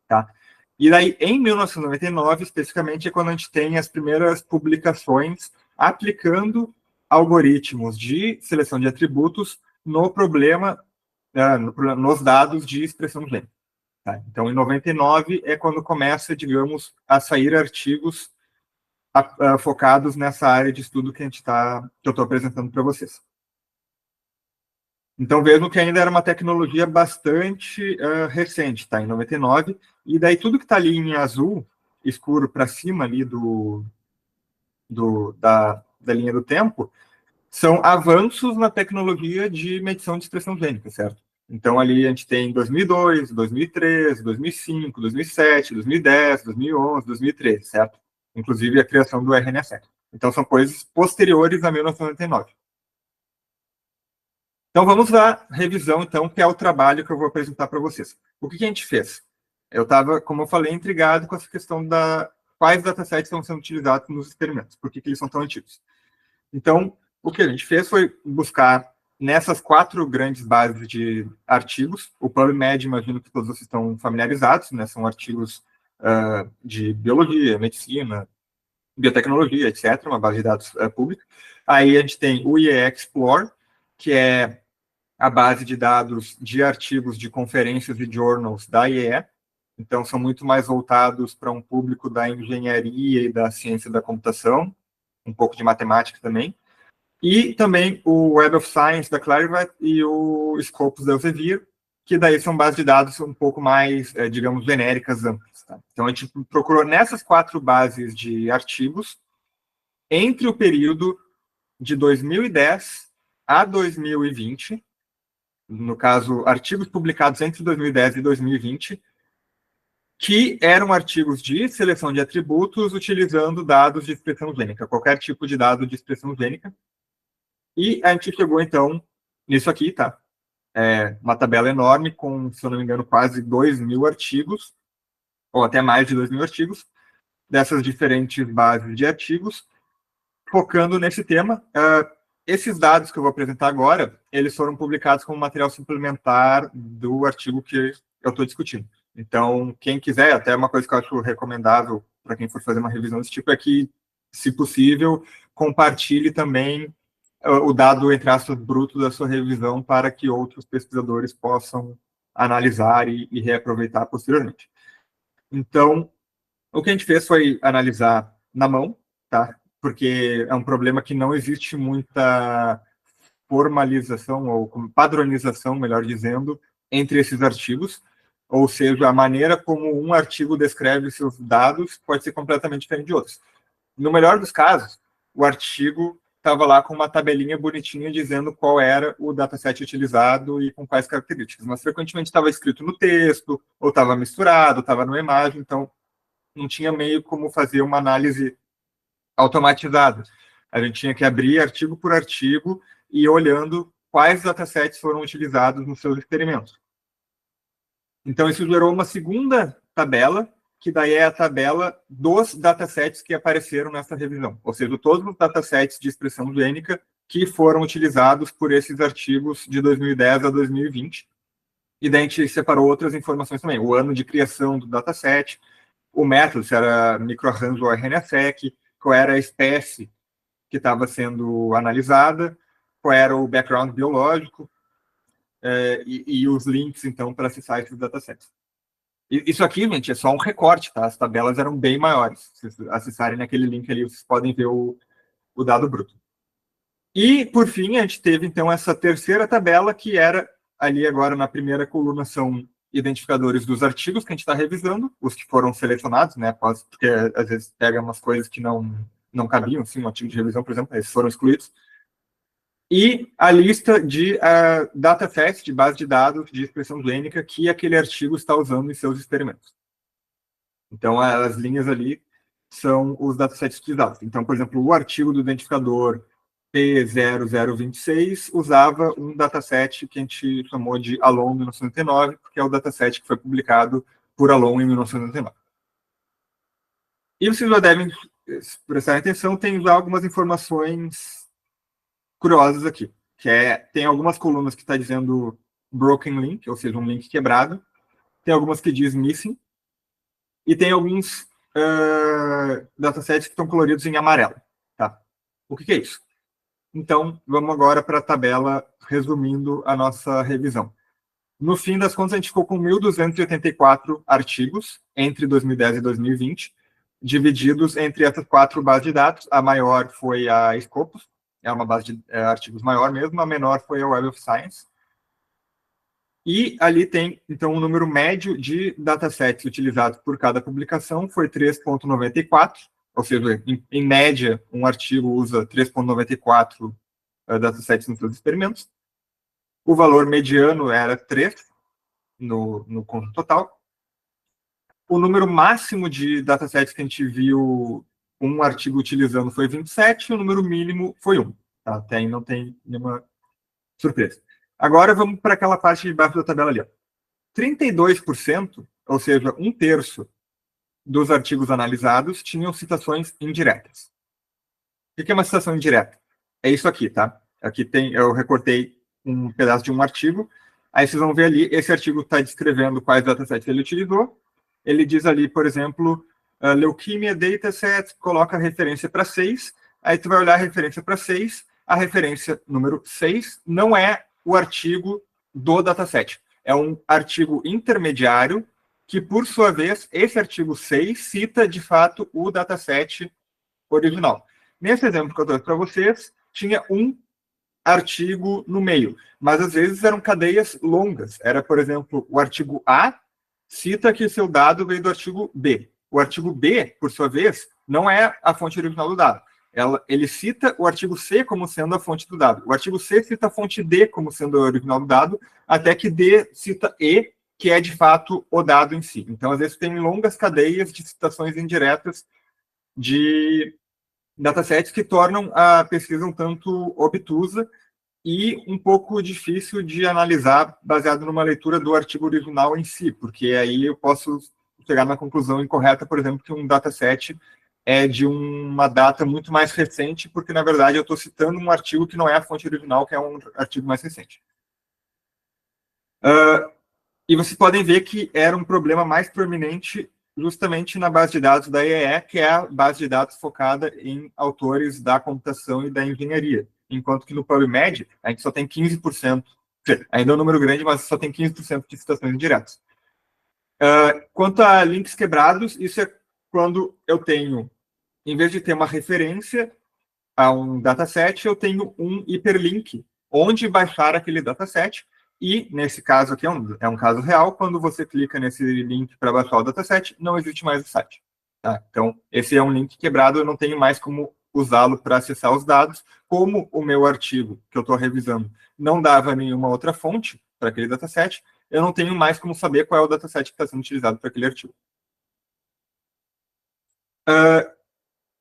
tá? E daí, em 1999, especificamente, é quando a gente tem as primeiras publicações aplicando algoritmos de seleção de atributos no problema, nos dados de expressão gênica. Tá? Então, em 99 é quando começa, digamos, a sair artigos focados nessa área de estudo que eu estou apresentando para vocês. Então, vejam que ainda era uma tecnologia bastante recente, tá? Em 99, e daí tudo que está ali em azul, escuro para cima ali da linha do tempo, são avanços na tecnologia de medição de expressão gênica, certo? Então, ali a gente tem 2002, 2003, 2005, 2007, 2010, 2011, 2013, certo? Inclusive a criação do RNA-seq. Então, são coisas posteriores a 1999. Então, vamos à revisão, então, que é o trabalho que eu vou apresentar para vocês. O que a gente fez? Eu estava, como eu falei, intrigado com essa questão quais datasets estão sendo utilizados nos experimentos, por que eles são tão antigos. Então, o que a gente fez foi buscar nessas 4 grandes bases de artigos. O PubMed, imagino que todos vocês estão familiarizados, né? São artigos de biologia, medicina, biotecnologia, etc., uma base de dados pública. Aí a gente tem o IE Explore, que é a base de dados de artigos de conferências e journals da IE. Então, são muito mais voltados para um público da engenharia e da ciência da computação, um pouco de matemática também. E também o Web of Science da Clarivate e o Scopus da Elsevier, que daí são bases de dados um pouco mais, digamos, genéricas, amplas. Tá? Então, a gente procurou nessas 4 bases de artigos, entre o período de 2010 a 2020, no caso, artigos publicados entre 2010 e 2020, que eram artigos de seleção de atributos utilizando dados de expressão gênica, qualquer tipo de dado de expressão gênica. E a gente chegou, então, nisso aqui, tá? Uma tabela enorme com, se eu não me engano, quase 2.000 artigos, ou até mais de 2.000 artigos, dessas diferentes bases de artigos, focando nesse tema. esses dados que eu vou apresentar agora, eles foram publicados como material suplementar do artigo que eu estou discutindo. Então, quem quiser, até uma coisa que eu acho recomendável para quem for fazer uma revisão desse tipo é que, se possível, compartilhe também o dado, entre aspas, bruto da sua revisão para que outros pesquisadores possam analisar e reaproveitar posteriormente. Então, o que a gente fez foi analisar na mão, tá? Porque é um problema que não existe muita formalização ou padronização, melhor dizendo, entre esses artigos, ou seja, a maneira como um artigo descreve seus dados pode ser completamente diferente de outros. No melhor dos casos, o artigo estava lá com uma tabelinha bonitinha dizendo qual era o dataset utilizado e com quais características, mas frequentemente estava escrito no texto, ou estava misturado, estava numa imagem, então não tinha meio como fazer uma análise automatizada. A gente tinha que abrir artigo por artigo e ir olhando quais datasets foram utilizados nos seus experimentos. Então, isso gerou uma segunda tabela, que daí é a tabela dos datasets que apareceram nessa revisão. Ou seja, todos os datasets de expressão gênica que foram utilizados por esses artigos de 2010 a 2020. E daí a gente separou outras informações também. O ano de criação do dataset, o método, se era microarranjo ou RNA-seq, qual era a espécie que estava sendo analisada, qual era o background biológico, e os links, então, para acessar esses datasets. Isso aqui, gente, é só um recorte, tá? As tabelas eram bem maiores. Se vocês acessarem naquele link ali, vocês podem ver o dado bruto. E, por fim, a gente teve, então, essa terceira tabela, que era ali agora na primeira coluna, são identificadores dos artigos que a gente está revisando, os que foram selecionados, né? Porque às vezes pega umas coisas que não cabiam, assim, um artigo de revisão, por exemplo, esses foram excluídos. E a lista de datasets, de base de dados de expressão gênica que aquele artigo está usando em seus experimentos. Então, as linhas ali são os datasets utilizados. Então, por exemplo, o artigo do identificador P0026 usava um dataset que a gente chamou de Alon 1999, porque é o dataset que foi publicado por Alon em 1999. E vocês já devem prestar atenção, tem já algumas informações curiosas aqui, tem algumas colunas que está dizendo broken link, ou seja, um link quebrado, tem algumas que diz missing, e tem alguns datasets que estão coloridos em amarelo. Tá? O que é isso? Então, vamos agora para a tabela resumindo a nossa revisão. No fim das contas, a gente ficou com 1.284 artigos entre 2010 e 2020, divididos entre essas 4 bases de dados. A maior foi a Scopus, é uma base de artigos maior mesmo, a menor foi a Web of Science. E ali tem, então, o número médio de datasets utilizados por cada publicação foi 3,94, ou seja, em média, um artigo usa 3,94 datasets nos seus experimentos. O valor mediano era 3 no conjunto total. O número máximo de datasets que a gente viu um artigo utilizando foi 27, o número mínimo foi 1. Tá? Até aí não tem nenhuma surpresa. Agora vamos para aquela parte de baixo da tabela ali. 32%, ou seja, 1/3 dos artigos analisados tinham citações indiretas. O que é uma citação indireta? É isso aqui, tá? Aqui eu recortei um pedaço de um artigo, aí vocês vão ver ali, esse artigo está descrevendo quais datasets ele utilizou. Ele diz ali, por exemplo, Leukemia Dataset, coloca a referência para 6, aí tu vai olhar a referência para 6, a referência número 6 não é o artigo do dataset. É um artigo intermediário que, por sua vez, esse artigo 6 cita, de fato, o dataset original. Nesse exemplo que eu trouxe para vocês, tinha um artigo no meio, mas às vezes eram cadeias longas. Era, por exemplo, o artigo A cita que seu dado veio do artigo B. O artigo B, por sua vez, não é a fonte original do dado. Ele cita o artigo C como sendo a fonte do dado. O artigo C cita a fonte D como sendo a original do dado, até que D cita E, que é, de fato, o dado em si. Então, às vezes, tem longas cadeias de citações indiretas de datasets que tornam a pesquisa um tanto obtusa e um pouco difícil de analisar baseado numa leitura do artigo original em si, porque aí eu posso chegar na conclusão incorreta, por exemplo, que um dataset é de uma data muito mais recente, porque, na verdade, eu estou citando um artigo que não é a fonte original, que é um artigo mais recente. E vocês podem ver que era um problema mais proeminente justamente na base de dados da EE, que é a base de dados focada em autores da computação e da engenharia. Enquanto que no PubMed, a gente só tem 15%, ainda é um número grande, mas só tem 15% de citações indiretas. Quanto a links quebrados, isso é quando eu tenho, em vez de ter uma referência a um dataset, eu tenho um hiperlink, onde baixar aquele dataset. E, nesse caso aqui, é um caso real, quando você clica nesse link para baixar o dataset, não existe mais o site. Tá? Então, esse é um link quebrado, eu não tenho mais como usá-lo para acessar os dados. Como o meu artigo, que eu estou revisando, não dava nenhuma outra fonte para aquele dataset, eu não tenho mais como saber qual é o dataset que está sendo utilizado para aquele artigo.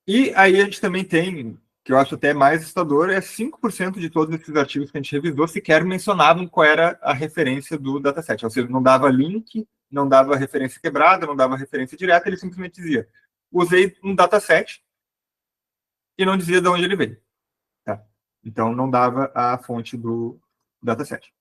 E aí a gente também tem, que eu acho até mais assustador, é 5% de todos esses artigos que a gente revisou sequer mencionavam qual era a referência do dataset. Ou seja, não dava link, não dava referência quebrada, não dava referência direta, ele simplesmente dizia, usei um dataset e não dizia de onde ele veio. Tá? Então, não dava a fonte do dataset.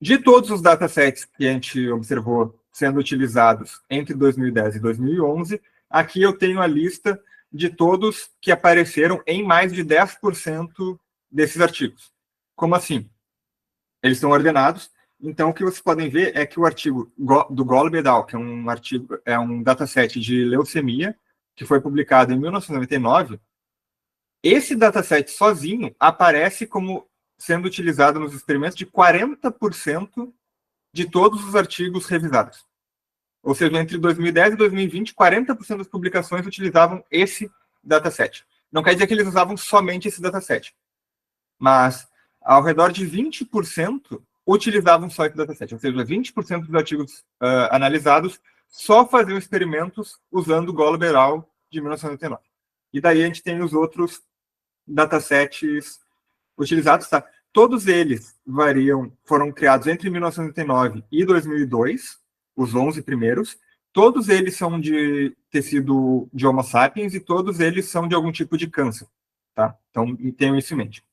De todos os datasets que a gente observou sendo utilizados entre 2010 e 2011, aqui eu tenho a lista de todos que apareceram em mais de 10% desses artigos. Como assim? Eles estão ordenados. Então, o que vocês podem ver é que o artigo do Golub et al., que é um dataset de leucemia, que foi publicado em 1999, esse dataset sozinho aparece como sendo utilizado nos experimentos de 40% de todos os artigos revisados. Ou seja, entre 2010 e 2020, 40% das publicações utilizavam esse dataset. Não quer dizer que eles usavam somente esse dataset, mas ao redor de 20% utilizavam só esse dataset. Ou seja, 20% dos artigos analisados só faziam experimentos usando o Golub et al. De 1999. E daí a gente tem os outros datasets utilizados, tá? Todos eles foram criados entre 1999 e 2002, os 11 primeiros. Todos eles são de tecido de Homo sapiens e todos eles são de algum tipo de câncer, tá? Então, tenham isso em mente.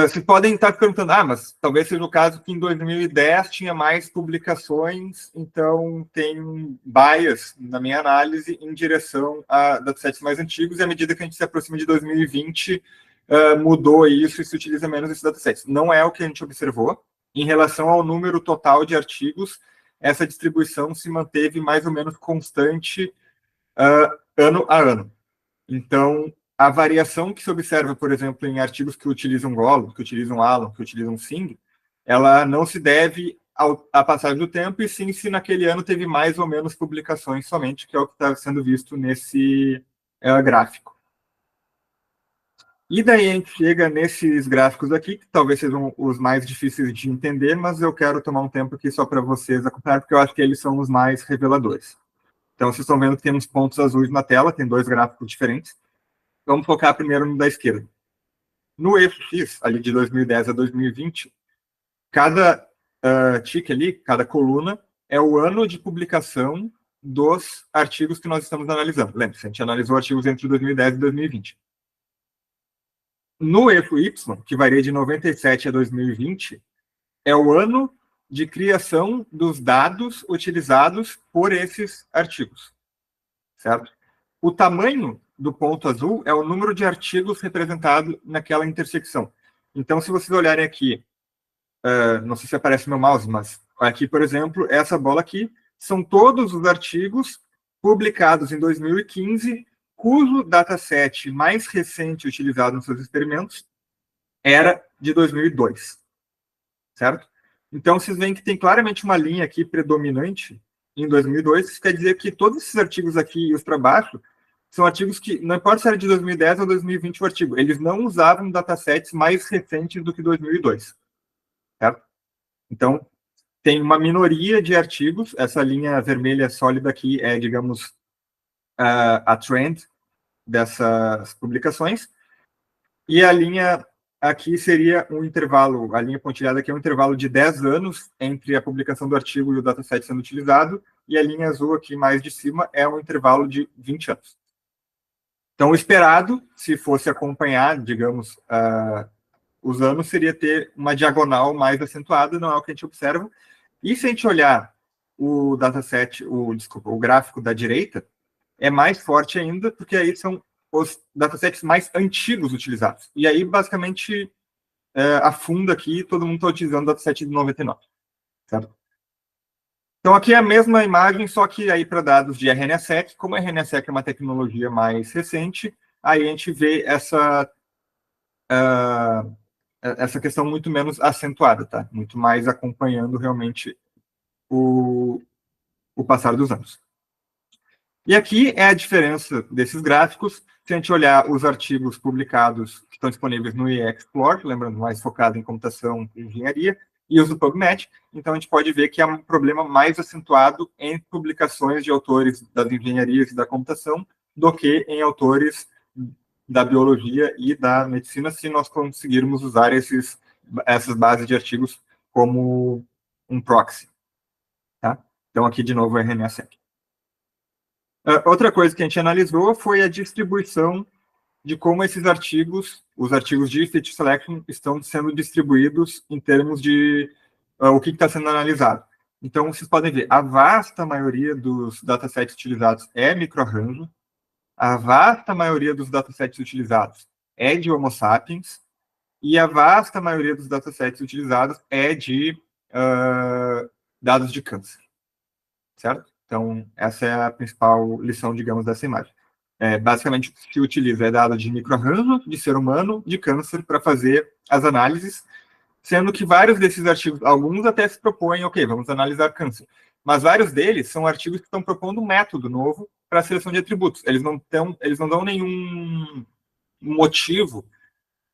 Vocês podem estar perguntando, mas talvez seja o caso que em 2010 tinha mais publicações, então tem um bias na minha análise em direção a datasets mais antigos, e à medida que a gente se aproxima de 2020, mudou isso e se utiliza menos esses datasets. Não é o que a gente observou. Em relação ao número total de artigos, essa distribuição se manteve mais ou menos constante ano a ano. Então, a variação que se observa, por exemplo, em artigos que utilizam Golub, que utilizam Allen, que utilizam Singh, ela não se deve à passagem do tempo, e sim se naquele ano teve mais ou menos publicações somente, que é o que está sendo visto nesse gráfico. E daí a gente chega nesses gráficos aqui, que talvez sejam os mais difíceis de entender, mas eu quero tomar um tempo aqui só para vocês acompanhar, porque eu acho que eles são os mais reveladores. Então, vocês estão vendo que tem uns pontos azuis na tela, tem dois gráficos diferentes. Vamos focar primeiro no da esquerda. No eixo X, ali de 2010 a 2020, cada tique ali, cada coluna, é o ano de publicação dos artigos que nós estamos analisando. Lembre-se, a gente analisou artigos entre 2010 e 2020. No eixo Y, que varia de 97 a 2020, é o ano de criação dos dados utilizados por esses artigos. Certo? O tamanho do ponto azul é o número de artigos representado naquela intersecção. Então, se vocês olharem aqui, não sei se aparece meu mouse, mas aqui, por exemplo, essa bola aqui, são todos os artigos publicados em 2015, cujo dataset mais recente utilizado nos seus experimentos era de 2002. Certo? Então, vocês veem que tem claramente uma linha aqui predominante em 2002, isso quer dizer que todos esses artigos aqui e os para baixo são artigos que, não importa se era de 2010 ou 2020 o artigo, eles não usavam datasets mais recentes do que 2002. Certo? Então, tem uma minoria de artigos, essa linha vermelha sólida aqui é, digamos, a trend dessas publicações, e a linha aqui seria um intervalo, a linha pontilhada aqui é um intervalo de 10 anos entre a publicação do artigo e o dataset sendo utilizado, e a linha azul aqui mais de cima é um intervalo de 20 anos. Então, o esperado, se fosse acompanhar, digamos, os anos, seria ter uma diagonal mais acentuada, não é o que a gente observa. E se a gente olhar o dataset, o gráfico da direita, é mais forte ainda, porque aí são os datasets mais antigos utilizados. E aí, basicamente, afunda aqui, todo mundo está utilizando o dataset de 99. Certo? Então, aqui é a mesma imagem, só que aí para dados de RNA-seq, como a RNA-seq é uma tecnologia mais recente, aí a gente vê essa questão muito menos acentuada, tá? Muito mais acompanhando realmente o passar dos anos. E aqui é a diferença desses gráficos. Se a gente olhar os artigos publicados que estão disponíveis no eExplore, lembrando, mais focado em computação e engenharia, e os do PubMed, então a gente pode ver que é um problema mais acentuado em publicações de autores das engenharias e da computação do que em autores da biologia e da medicina, se nós conseguirmos usar essas bases de artigos como um proxy. Tá? Então, aqui, de novo, o RNA-seq. Outra coisa que a gente analisou foi a distribuição de como esses artigos, os artigos de feature selection, estão sendo distribuídos em termos de o que está sendo analisado. Então, vocês podem ver, a vasta maioria dos datasets utilizados é microarranjo, a vasta maioria dos datasets utilizados é de Homo sapiens, e a vasta maioria dos datasets utilizados é de dados de câncer. Certo? Então, essa é a principal lição, digamos, dessa imagem. Basicamente, o que se utiliza é dado de microarranjo, de ser humano, de câncer, para fazer as análises, sendo que vários desses artigos, alguns até se propõem, ok, vamos analisar câncer, mas vários deles são artigos que estão propondo um método novo para a seleção de atributos. Eles não dão nenhum motivo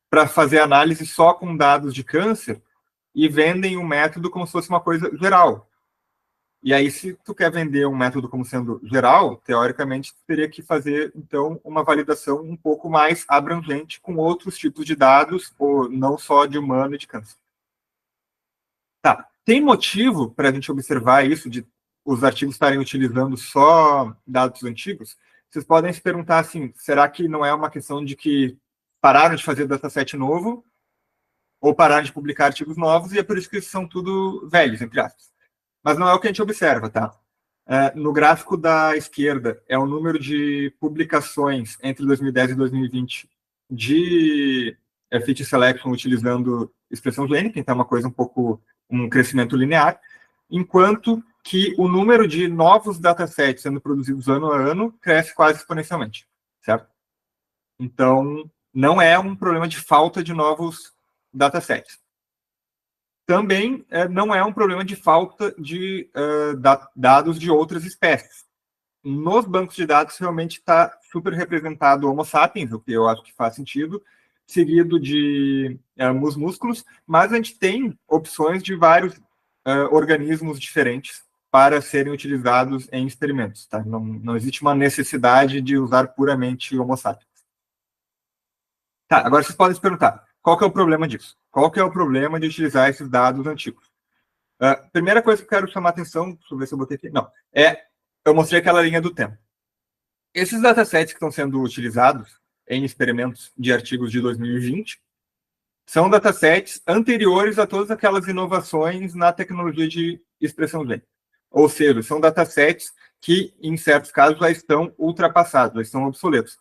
para fazer análise só com dados de câncer e vendem o método como se fosse uma coisa geral. E aí, se tu quer vender um método como sendo geral, teoricamente, tu teria que fazer, então, uma validação um pouco mais abrangente com outros tipos de dados, ou não só de humano e de câncer. Tá. Tem motivo para a gente observar isso, de os artigos estarem utilizando só dados antigos? Vocês podem se perguntar assim, será que não é uma questão de que pararam de fazer dataset novo, ou pararam de publicar artigos novos, e é por isso que são tudo velhos, entre aspas? Mas não é o que a gente observa, tá? No gráfico da esquerda é o número de publicações entre 2010 e 2020 de feature selection utilizando expressão gênica, então é uma coisa um crescimento linear, enquanto que o número de novos datasets sendo produzidos ano a ano cresce quase exponencialmente, certo? Então, não é um problema de falta de novos datasets. Também não é um problema de falta de dados de outras espécies. Nos bancos de dados, realmente está super representado o Homo sapiens, o que eu acho que faz sentido, seguido de músculos, mas a gente tem opções de vários organismos diferentes para serem utilizados em experimentos. Tá? Não existe uma necessidade de usar puramente Homo sapiens. Tá, agora vocês podem se perguntar, qual que é o problema disso? Qual que é o problema de utilizar esses dados antigos? Primeira coisa que eu quero chamar a atenção, deixa eu ver se eu botei aqui, não, eu mostrei aquela linha do tempo. Esses datasets que estão sendo utilizados em experimentos de artigos de 2020 são datasets anteriores a todas aquelas inovações na tecnologia de expressão gênica. Ou seja, são datasets que, em certos casos, já estão ultrapassados, já estão obsoletos.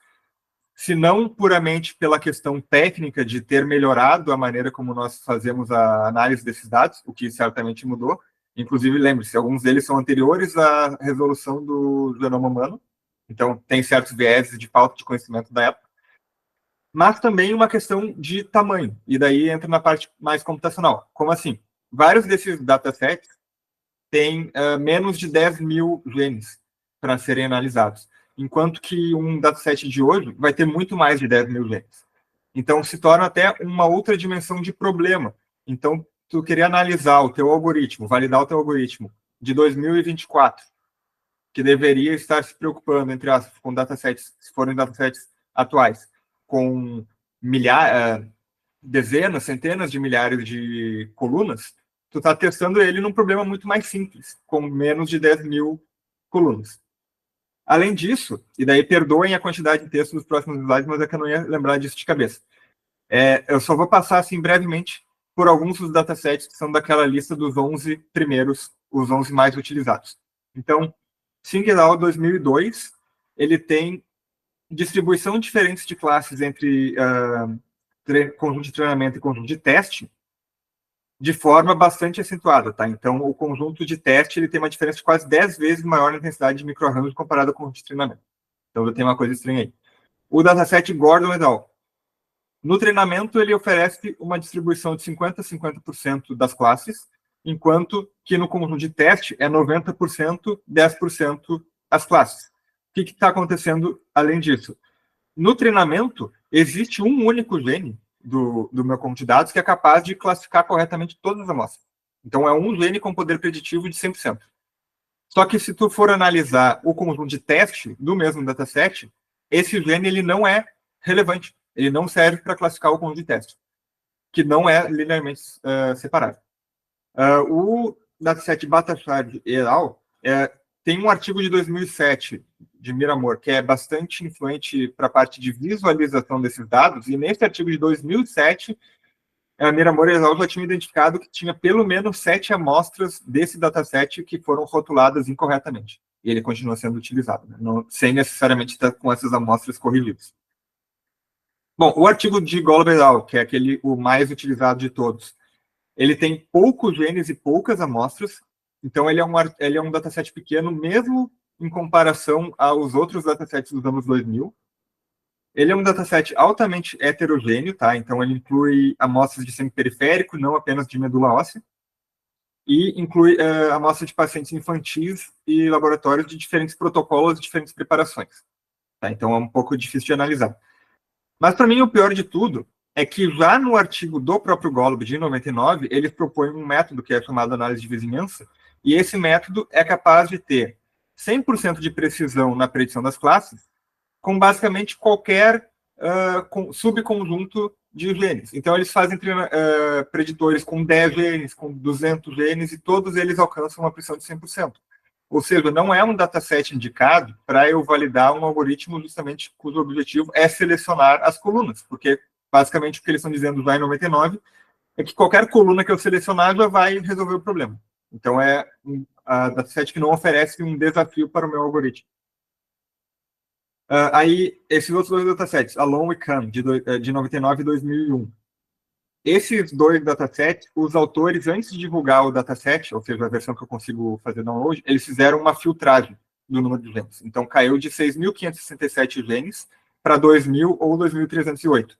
Se não puramente pela questão técnica de ter melhorado a maneira como nós fazemos a análise desses dados, o que certamente mudou. Inclusive, lembre-se, alguns deles são anteriores à resolução do genoma humano, então tem certos vieses de falta de conhecimento da época, mas também uma questão de tamanho, e daí entra na parte mais computacional. Como assim? Vários desses datasets têm menos de 10 mil genes para serem analisados, enquanto que um dataset de hoje vai ter muito mais de 10 mil genes. Então, se torna até uma outra dimensão de problema. Então, tu querer analisar o teu algoritmo, validar o teu algoritmo de 2024, que deveria estar se preocupando, entre aspas, com datasets, se forem datasets atuais, com dezenas, centenas de milhares de colunas, tu está testando ele num problema muito mais simples, com menos de 10 mil colunas. Além disso, e daí perdoem a quantidade de texto dos próximos slides, mas é que eu não ia lembrar disso de cabeça. Eu só vou passar assim brevemente por alguns dos datasets que são daquela lista dos 11 primeiros, os 11 mais utilizados. Então, SingedAll 2002, ele tem distribuição diferentes de classes entre conjunto de treinamento e conjunto de teste, de forma bastante acentuada, tá? Então, o conjunto de teste ele tem uma diferença de quase 10 vezes maior na intensidade de micro-arranjo comparado ao conjunto de treinamento. Então, eu tenho uma coisa estranha aí. O dataset Gordon et al. No treinamento, ele oferece uma distribuição de 50% a 50% das classes, enquanto que no conjunto de teste é 90%, 10% as classes. O que está acontecendo além disso? No treinamento, existe um único gene do meu conjunto de dados que é capaz de classificar corretamente todas as amostras. Então, é um gene com poder preditivo de 100%. Só que se tu for analisar o conjunto de teste do mesmo dataset, esse gene ele não é relevante. Ele não serve para classificar o conjunto de teste, que não é linearmente separado. O dataset Bhattacharjee et al. Tem um artigo de 2007 de Miramor, que é bastante influente para a parte de visualização desses dados, e nesse artigo de 2007, a Miramor et al. Já tinha identificado que tinha pelo menos 7 amostras desse dataset que foram rotuladas incorretamente. E ele continua sendo utilizado, né? Não, sem necessariamente estar com essas amostras corrigidas. Bom, o artigo de Golub et al., que é o mais utilizado de todos, ele tem poucos genes e poucas amostras, então ele é um dataset pequeno, mesmo em comparação aos outros datasets dos anos 2000. Ele é um dataset altamente heterogêneo, tá? Então ele inclui amostras de sangue periférico, não apenas de medula óssea, e inclui amostras de pacientes infantis e laboratórios de diferentes protocolos e diferentes preparações. Tá? Então é um pouco difícil de analisar. Mas, para mim, o pior de tudo é que já no artigo do próprio Golub, de 99, ele propõe um método que é chamado análise de vizinhança, e esse método é capaz de ter 100% de precisão na predição das classes, com basicamente qualquer subconjunto de genes. Então, eles fazem preditores com 10 genes, com 200 genes, e todos eles alcançam uma precisão de 100%. Ou seja, não é um dataset indicado para eu validar um algoritmo justamente cujo objetivo é selecionar as colunas, porque basicamente o que eles estão dizendo já em 99 é que qualquer coluna que eu selecionar já vai resolver o problema. Então é um dataset que não oferece um desafio para o meu algoritmo. Aí, esses outros dois datasets, Alon e Khan, de 99 e 2001. Esses dois datasets, os autores, antes de divulgar o dataset, ou seja, a versão que eu consigo fazer download, eles fizeram uma filtragem do número de genes. Então, caiu de 6.567 genes para 2.000 ou 2.308.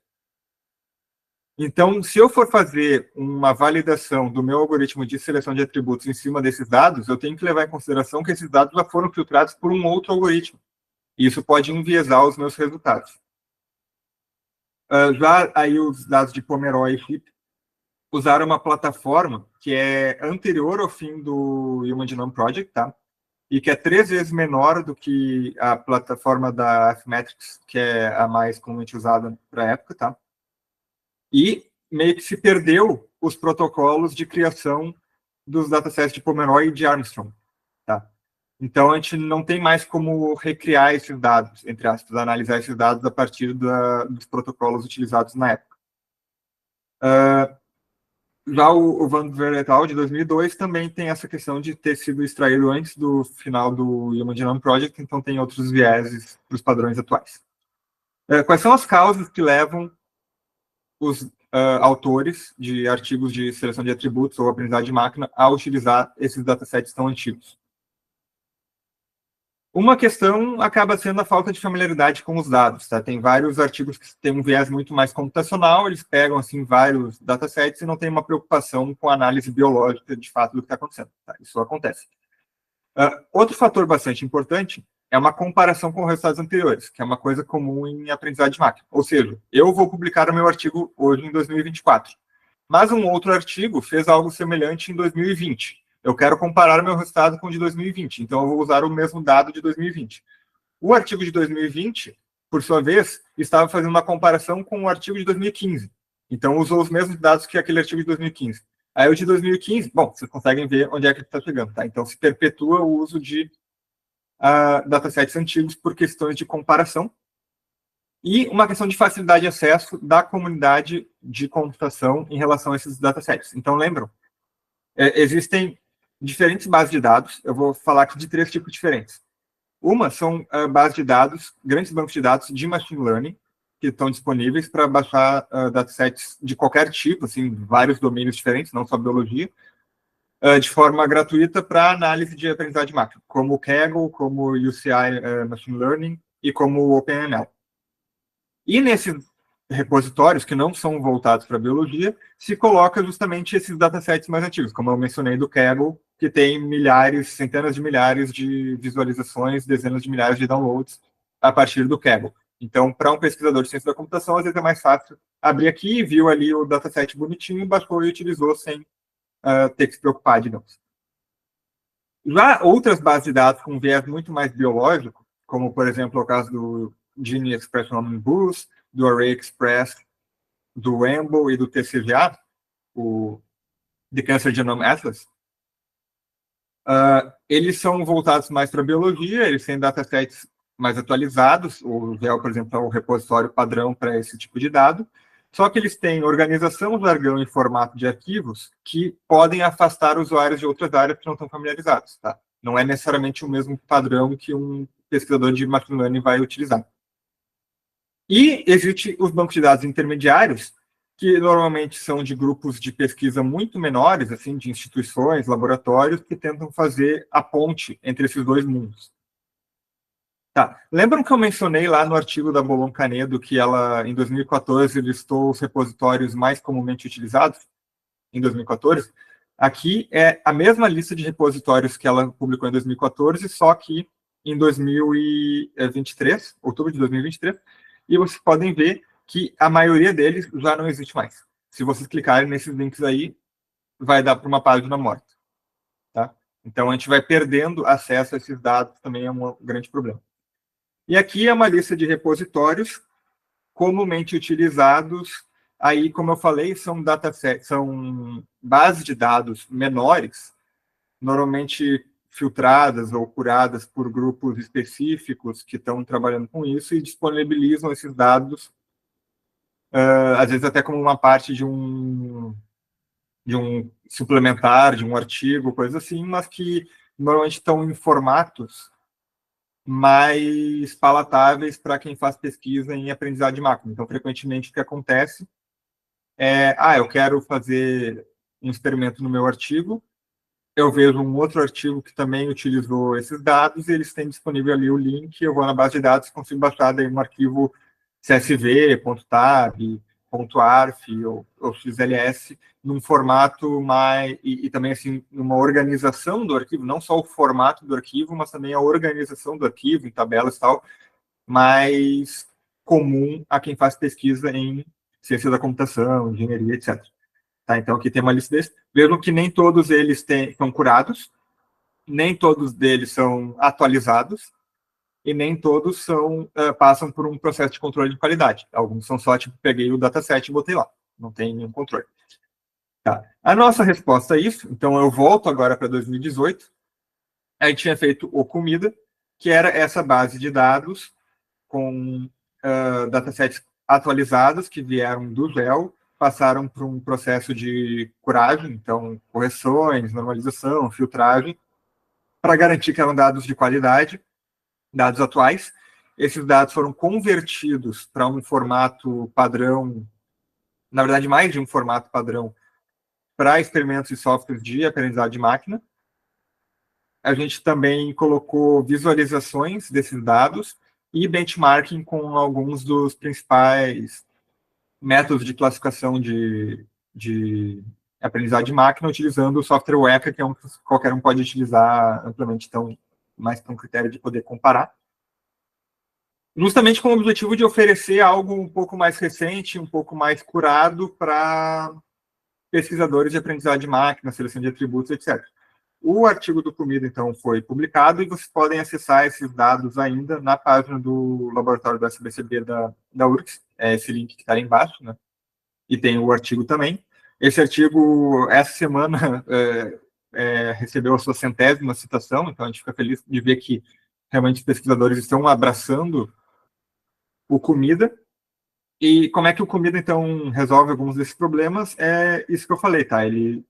Então, se eu for fazer uma validação do meu algoritmo de seleção de atributos em cima desses dados, eu tenho que levar em consideração que esses dados já foram filtrados por um outro algoritmo. E isso pode enviesar os meus resultados. Já aí os dados de Pomeroy e Flip usaram uma plataforma que é anterior ao fim do Human Genome Project, tá? E que é 3 vezes menor do que a plataforma da Fmetrics, que é a mais comumente usada para a época, tá? E meio que se perdeu os protocolos de criação dos datasets de Pomeroy e de Armstrong, tá? Então, a gente não tem mais como recriar esses dados, entre aspas, analisar esses dados a partir dos protocolos utilizados na época. Já o Van Der et al., de 2002, também tem essa questão de ter sido extraído antes do final do Human Genome Project, então tem outros vieses para os padrões atuais. Quais são as causas que levam os autores de artigos de seleção de atributos ou aprendizagem de máquina a utilizar esses datasets tão antigos? Uma questão acaba sendo a falta de familiaridade com os dados, tá? Tem vários artigos que têm um viés muito mais computacional, eles pegam, assim, vários datasets e não tem uma preocupação com a análise biológica, de fato, do que está acontecendo, tá? Isso acontece. Outro fator bastante importante é uma comparação com resultados anteriores, que é uma coisa comum em aprendizagem de máquina. Ou seja, eu vou publicar o meu artigo hoje em 2024, mas um outro artigo fez algo semelhante em 2020. Eu quero comparar o meu resultado com o de 2020, então eu vou usar o mesmo dado de 2020. O artigo de 2020, por sua vez, estava fazendo uma comparação com o artigo de 2015. Então, usou os mesmos dados que aquele artigo de 2015. Aí o de 2015, bom, vocês conseguem ver onde é que ele está chegando, tá? Então, se perpetua o uso de datasets antigos por questões de comparação e uma questão de facilidade de acesso da comunidade de computação em relação a esses datasets. Então, lembram? Existem diferentes bases de dados, eu vou falar aqui de 3 tipos diferentes. Uma são bases de dados, grandes bancos de dados de machine learning, que estão disponíveis para baixar datasets de qualquer tipo, assim, vários domínios diferentes, não só biologia, de forma gratuita para análise de aprendizagem de máquina, como o Kaggle, como o UCI Machine Learning e como o OpenML. E nesses repositórios, que não são voltados para biologia, se coloca justamente esses datasets mais antigos, como eu mencionei do Kaggle, que tem milhares, centenas de milhares de visualizações, dezenas de milhares de downloads a partir do Kaggle. Então, para um pesquisador de ciência da computação, às vezes é mais fácil abrir aqui, viu ali o dataset bonitinho, baixou e utilizou sem ter que se preocupar, digamos. Já outras bases de dados com viés muito mais biológico, como, por exemplo, o caso do Gene Expression Omni Boost, do Array Express, do EMBL e do TCGA, o The Cancer Genome Atlas, eles são voltados mais para a biologia, eles têm datasets mais atualizados, o GEL, por exemplo, é o repositório padrão para esse tipo de dado, só que eles têm organização, jargão e formato de arquivos que podem afastar usuários de outras áreas que não estão familiarizados. Tá? Não é necessariamente o mesmo padrão que um pesquisador de machine learning vai utilizar. E existem os bancos de dados intermediários, que normalmente são de grupos de pesquisa muito menores, assim, de instituições, laboratórios, que tentam fazer a ponte entre esses dois mundos. Tá. Lembram que eu mencionei lá no artigo da Bolon Canedo que ela, em 2014, listou os repositórios mais comumente utilizados? Em 2014? Aqui é a mesma lista de repositórios que ela publicou em 2014, só que em 2023, outubro de 2023, e vocês podem ver que a maioria deles já não existe mais. Se vocês clicarem nesses links aí, vai dar para uma página morta. Tá? Então, a gente vai perdendo acesso a esses dados, também é um grande problema. E aqui é uma lista de repositórios comumente utilizados. Aí, como eu falei, são datasets, são bases de dados menores, normalmente filtradas ou curadas por grupos específicos que estão trabalhando com isso e disponibilizam esses dados, às vezes até como uma parte de um suplementar, de um artigo, coisa assim, mas que normalmente estão em formatos mais palatáveis para quem faz pesquisa em aprendizado de máquina. Então, frequentemente, o que acontece é, eu quero fazer um experimento no meu artigo, eu vejo um outro artigo que também utilizou esses dados e eles têm disponível ali o link, eu vou na base de dados e consigo baixar daí um arquivo CSV, .tab, .arf ou XLS num formato mais e também assim numa organização do arquivo, não só o formato do arquivo, mas também a organização do arquivo em tabelas e tal, mais comum a quem faz pesquisa em ciência da computação, engenharia, etc. Tá, então aqui tem uma lista desses. Vejam que nem todos eles são curados, nem todos deles são atualizados, e nem todos passam por um processo de controle de qualidade. Alguns são só, tipo, peguei o dataset e botei lá. Não tem nenhum controle. Tá. A nossa resposta a isso, então eu volto agora para 2018, a gente tinha feito o Comida, que era essa base de dados com datasets atualizados que vieram do GEL, passaram por um processo de curagem, então correções, normalização, filtragem, para garantir que eram dados de qualidade, dados atuais. Esses dados foram convertidos para um formato padrão, na verdade, mais de um formato padrão, para experimentos e softwares de aprendizado de máquina. A gente também colocou visualizações desses dados e benchmarking com alguns dos principais métodos de classificação de aprendizado de máquina, utilizando o software Weka, que é um que qualquer um pode utilizar amplamente, então, mais para um critério de poder comparar. Justamente com o objetivo de oferecer algo um pouco mais recente, um pouco mais curado para pesquisadores de aprendizado de máquina, seleção de atributos, etc. O artigo do Comida, então, foi publicado e vocês podem acessar esses dados ainda na página do laboratório do SBCB da URGS, esse link que está aí embaixo, né? e tem o artigo também. Esse artigo, essa semana, recebeu a sua 100ª citação, então a gente fica feliz de ver que realmente os pesquisadores estão abraçando o Comida. E como é que o Comida, então, resolve alguns desses problemas? É isso que eu falei, tá? Ele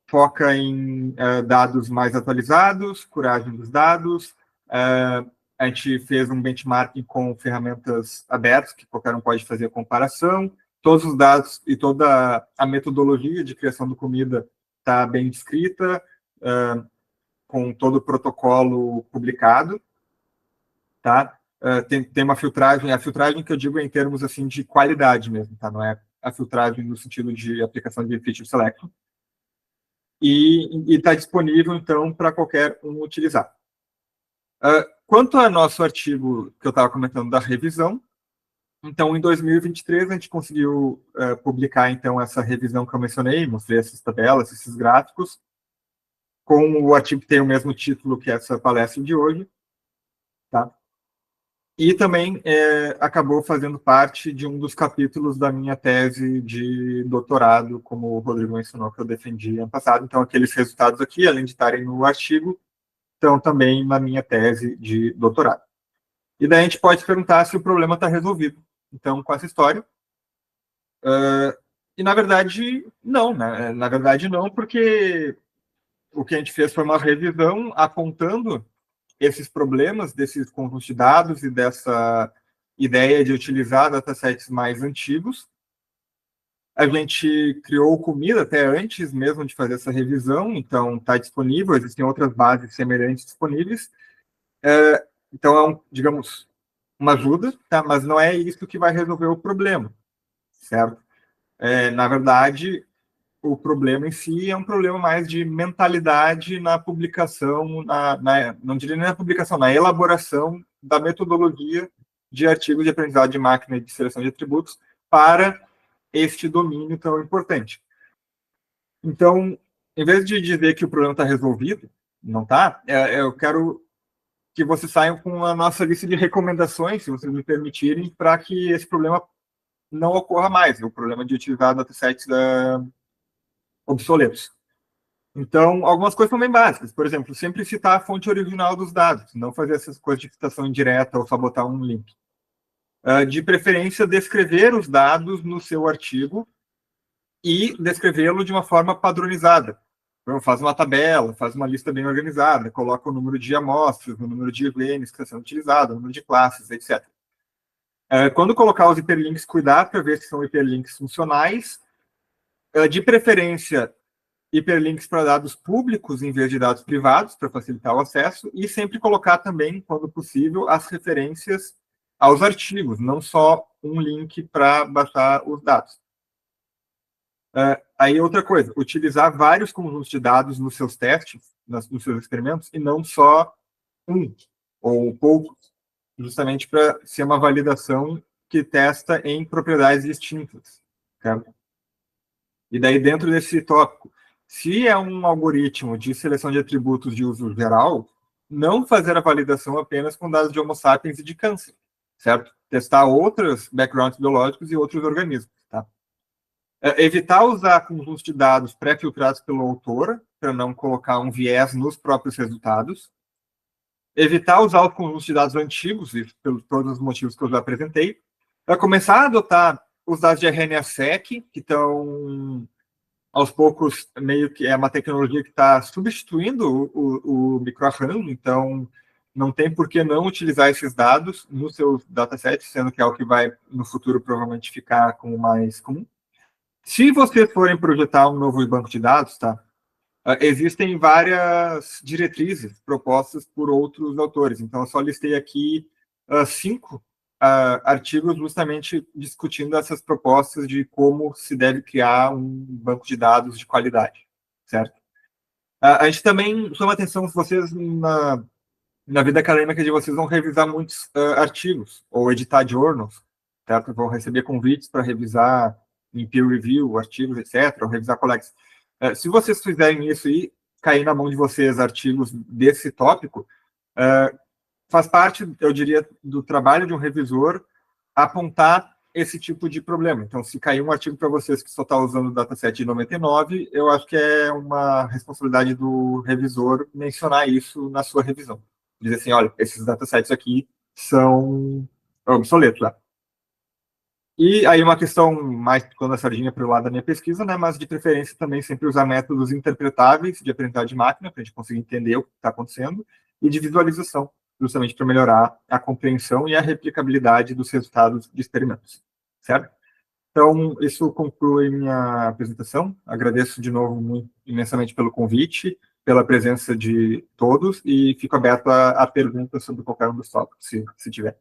foca em dados mais atualizados, curagem dos dados. A gente fez um benchmarking com ferramentas abertas, que qualquer um pode fazer a comparação. Todos os dados e toda a metodologia de criação do Comida está bem descrita, com todo o protocolo publicado, tá? Tem uma filtragem, a filtragem que eu digo é em termos assim de qualidade mesmo, tá? Não é a filtragem no sentido de aplicação de feature selection. E está disponível, então, para qualquer um utilizar. Quanto ao nosso artigo que eu estava comentando da revisão, então, em 2023, a gente conseguiu publicar, então, essa revisão que eu mencionei, mostrei essas tabelas, esses gráficos, com o artigo que tem o mesmo título que essa palestra de hoje, tá? E também acabou fazendo parte de um dos capítulos da minha tese de doutorado, como o Rodrigo mencionou, que eu defendi ano passado. Então, aqueles resultados aqui, além de estarem no artigo, estão também na minha tese de doutorado. E daí a gente pode perguntar se o problema está resolvido, então, com essa história. E, na verdade, não, né? Na verdade, não, porque o que a gente fez foi uma revisão apontando esses problemas desses conjuntos de dados e dessa ideia de utilizar datasets mais antigos. A gente criou o Comida até antes mesmo de fazer essa revisão, então está disponível, existem outras bases semelhantes disponíveis. Então, digamos, uma ajuda, tá? Mas não é isso que vai resolver o problema, certo? Na verdade, o problema em si é um problema mais de mentalidade na publicação, não diria nem na publicação, na elaboração da metodologia de artigos de aprendizado de máquina e de seleção de atributos para este domínio tão importante. Então, em vez de dizer que o problema está resolvido, não está, eu quero que vocês saiam com a nossa lista de recomendações, se vocês me permitirem, para que esse problema não ocorra mais, o problema de utilizar datasets obsoletos. Então, algumas coisas são bem básicas. Por exemplo, sempre citar a fonte original dos dados, não fazer essas coisas de citação indireta ou só botar um link. De preferência, descrever os dados no seu artigo e descrevê-lo de uma forma padronizada. Então, faz uma tabela, faz uma lista bem organizada, coloca o número de amostras, o número de IVNs que está sendo utilizado, o número de classes, etc. Quando colocar os hiperlinks, cuidar para ver se são hiperlinks funcionais. De preferência, hiperlinks para dados públicos em vez de dados privados, para facilitar o acesso, e sempre colocar também, quando possível, as referências aos artigos, não só um link para baixar os dados. Aí, outra coisa, utilizar vários conjuntos de dados nos seus testes, nos seus experimentos, e não só um ou poucos, justamente para ser uma validação que testa em propriedades distintas. Certo? E daí, dentro desse tópico, se é um algoritmo de seleção de atributos de uso geral, não fazer a validação apenas com dados de Homo sapiens e de câncer, certo? Testar outros backgrounds biológicos e outros organismos, tá? Evitar usar conjuntos de dados pré-filtrados pelo autor, para não colocar um viés nos próprios resultados. Evitar usar os conjuntos de dados antigos, pelos todos os motivos que eu já apresentei. Para começar a adotar os dados de RNA-seq, que estão, aos poucos, meio que é uma tecnologia que está substituindo o microarranjo, então não tem por que não utilizar esses dados nos seus datasets, sendo que é o que vai, no futuro, provavelmente ficar como mais comum. Se vocês forem projetar um novo banco de dados, tá? Existem várias diretrizes propostas por outros autores. Então, eu só listei aqui 5 artigos justamente discutindo essas propostas de como se deve criar um banco de dados de qualidade, certo? A gente também chama atenção se vocês, na vida acadêmica de vocês, vão revisar muitos artigos ou editar journals, certo? Vão receber convites para revisar em peer review, artigos, etc., ou revisar colegas. Se vocês fizerem isso e cair na mão de vocês artigos desse tópico, faz parte, eu diria, do trabalho de um revisor apontar esse tipo de problema. Então, se cair um artigo para vocês que só está usando o dataset de 99, eu acho que é uma responsabilidade do revisor mencionar isso na sua revisão. Dizer assim, olha, esses datasets aqui são obsoletos. Tá? E aí uma questão mais quando a sardinha para o lado da minha pesquisa, né, mas de preferência também sempre usar métodos interpretáveis de aprendizagem de máquina, para a gente conseguir entender o que está acontecendo, e de visualização, justamente para melhorar a compreensão e a replicabilidade dos resultados de experimentos, certo? Então, isso conclui minha apresentação. Agradeço de novo muito, imensamente pelo convite, pela presença de todos, e fico aberto a perguntas sobre qualquer um dos tópicos, se tiver.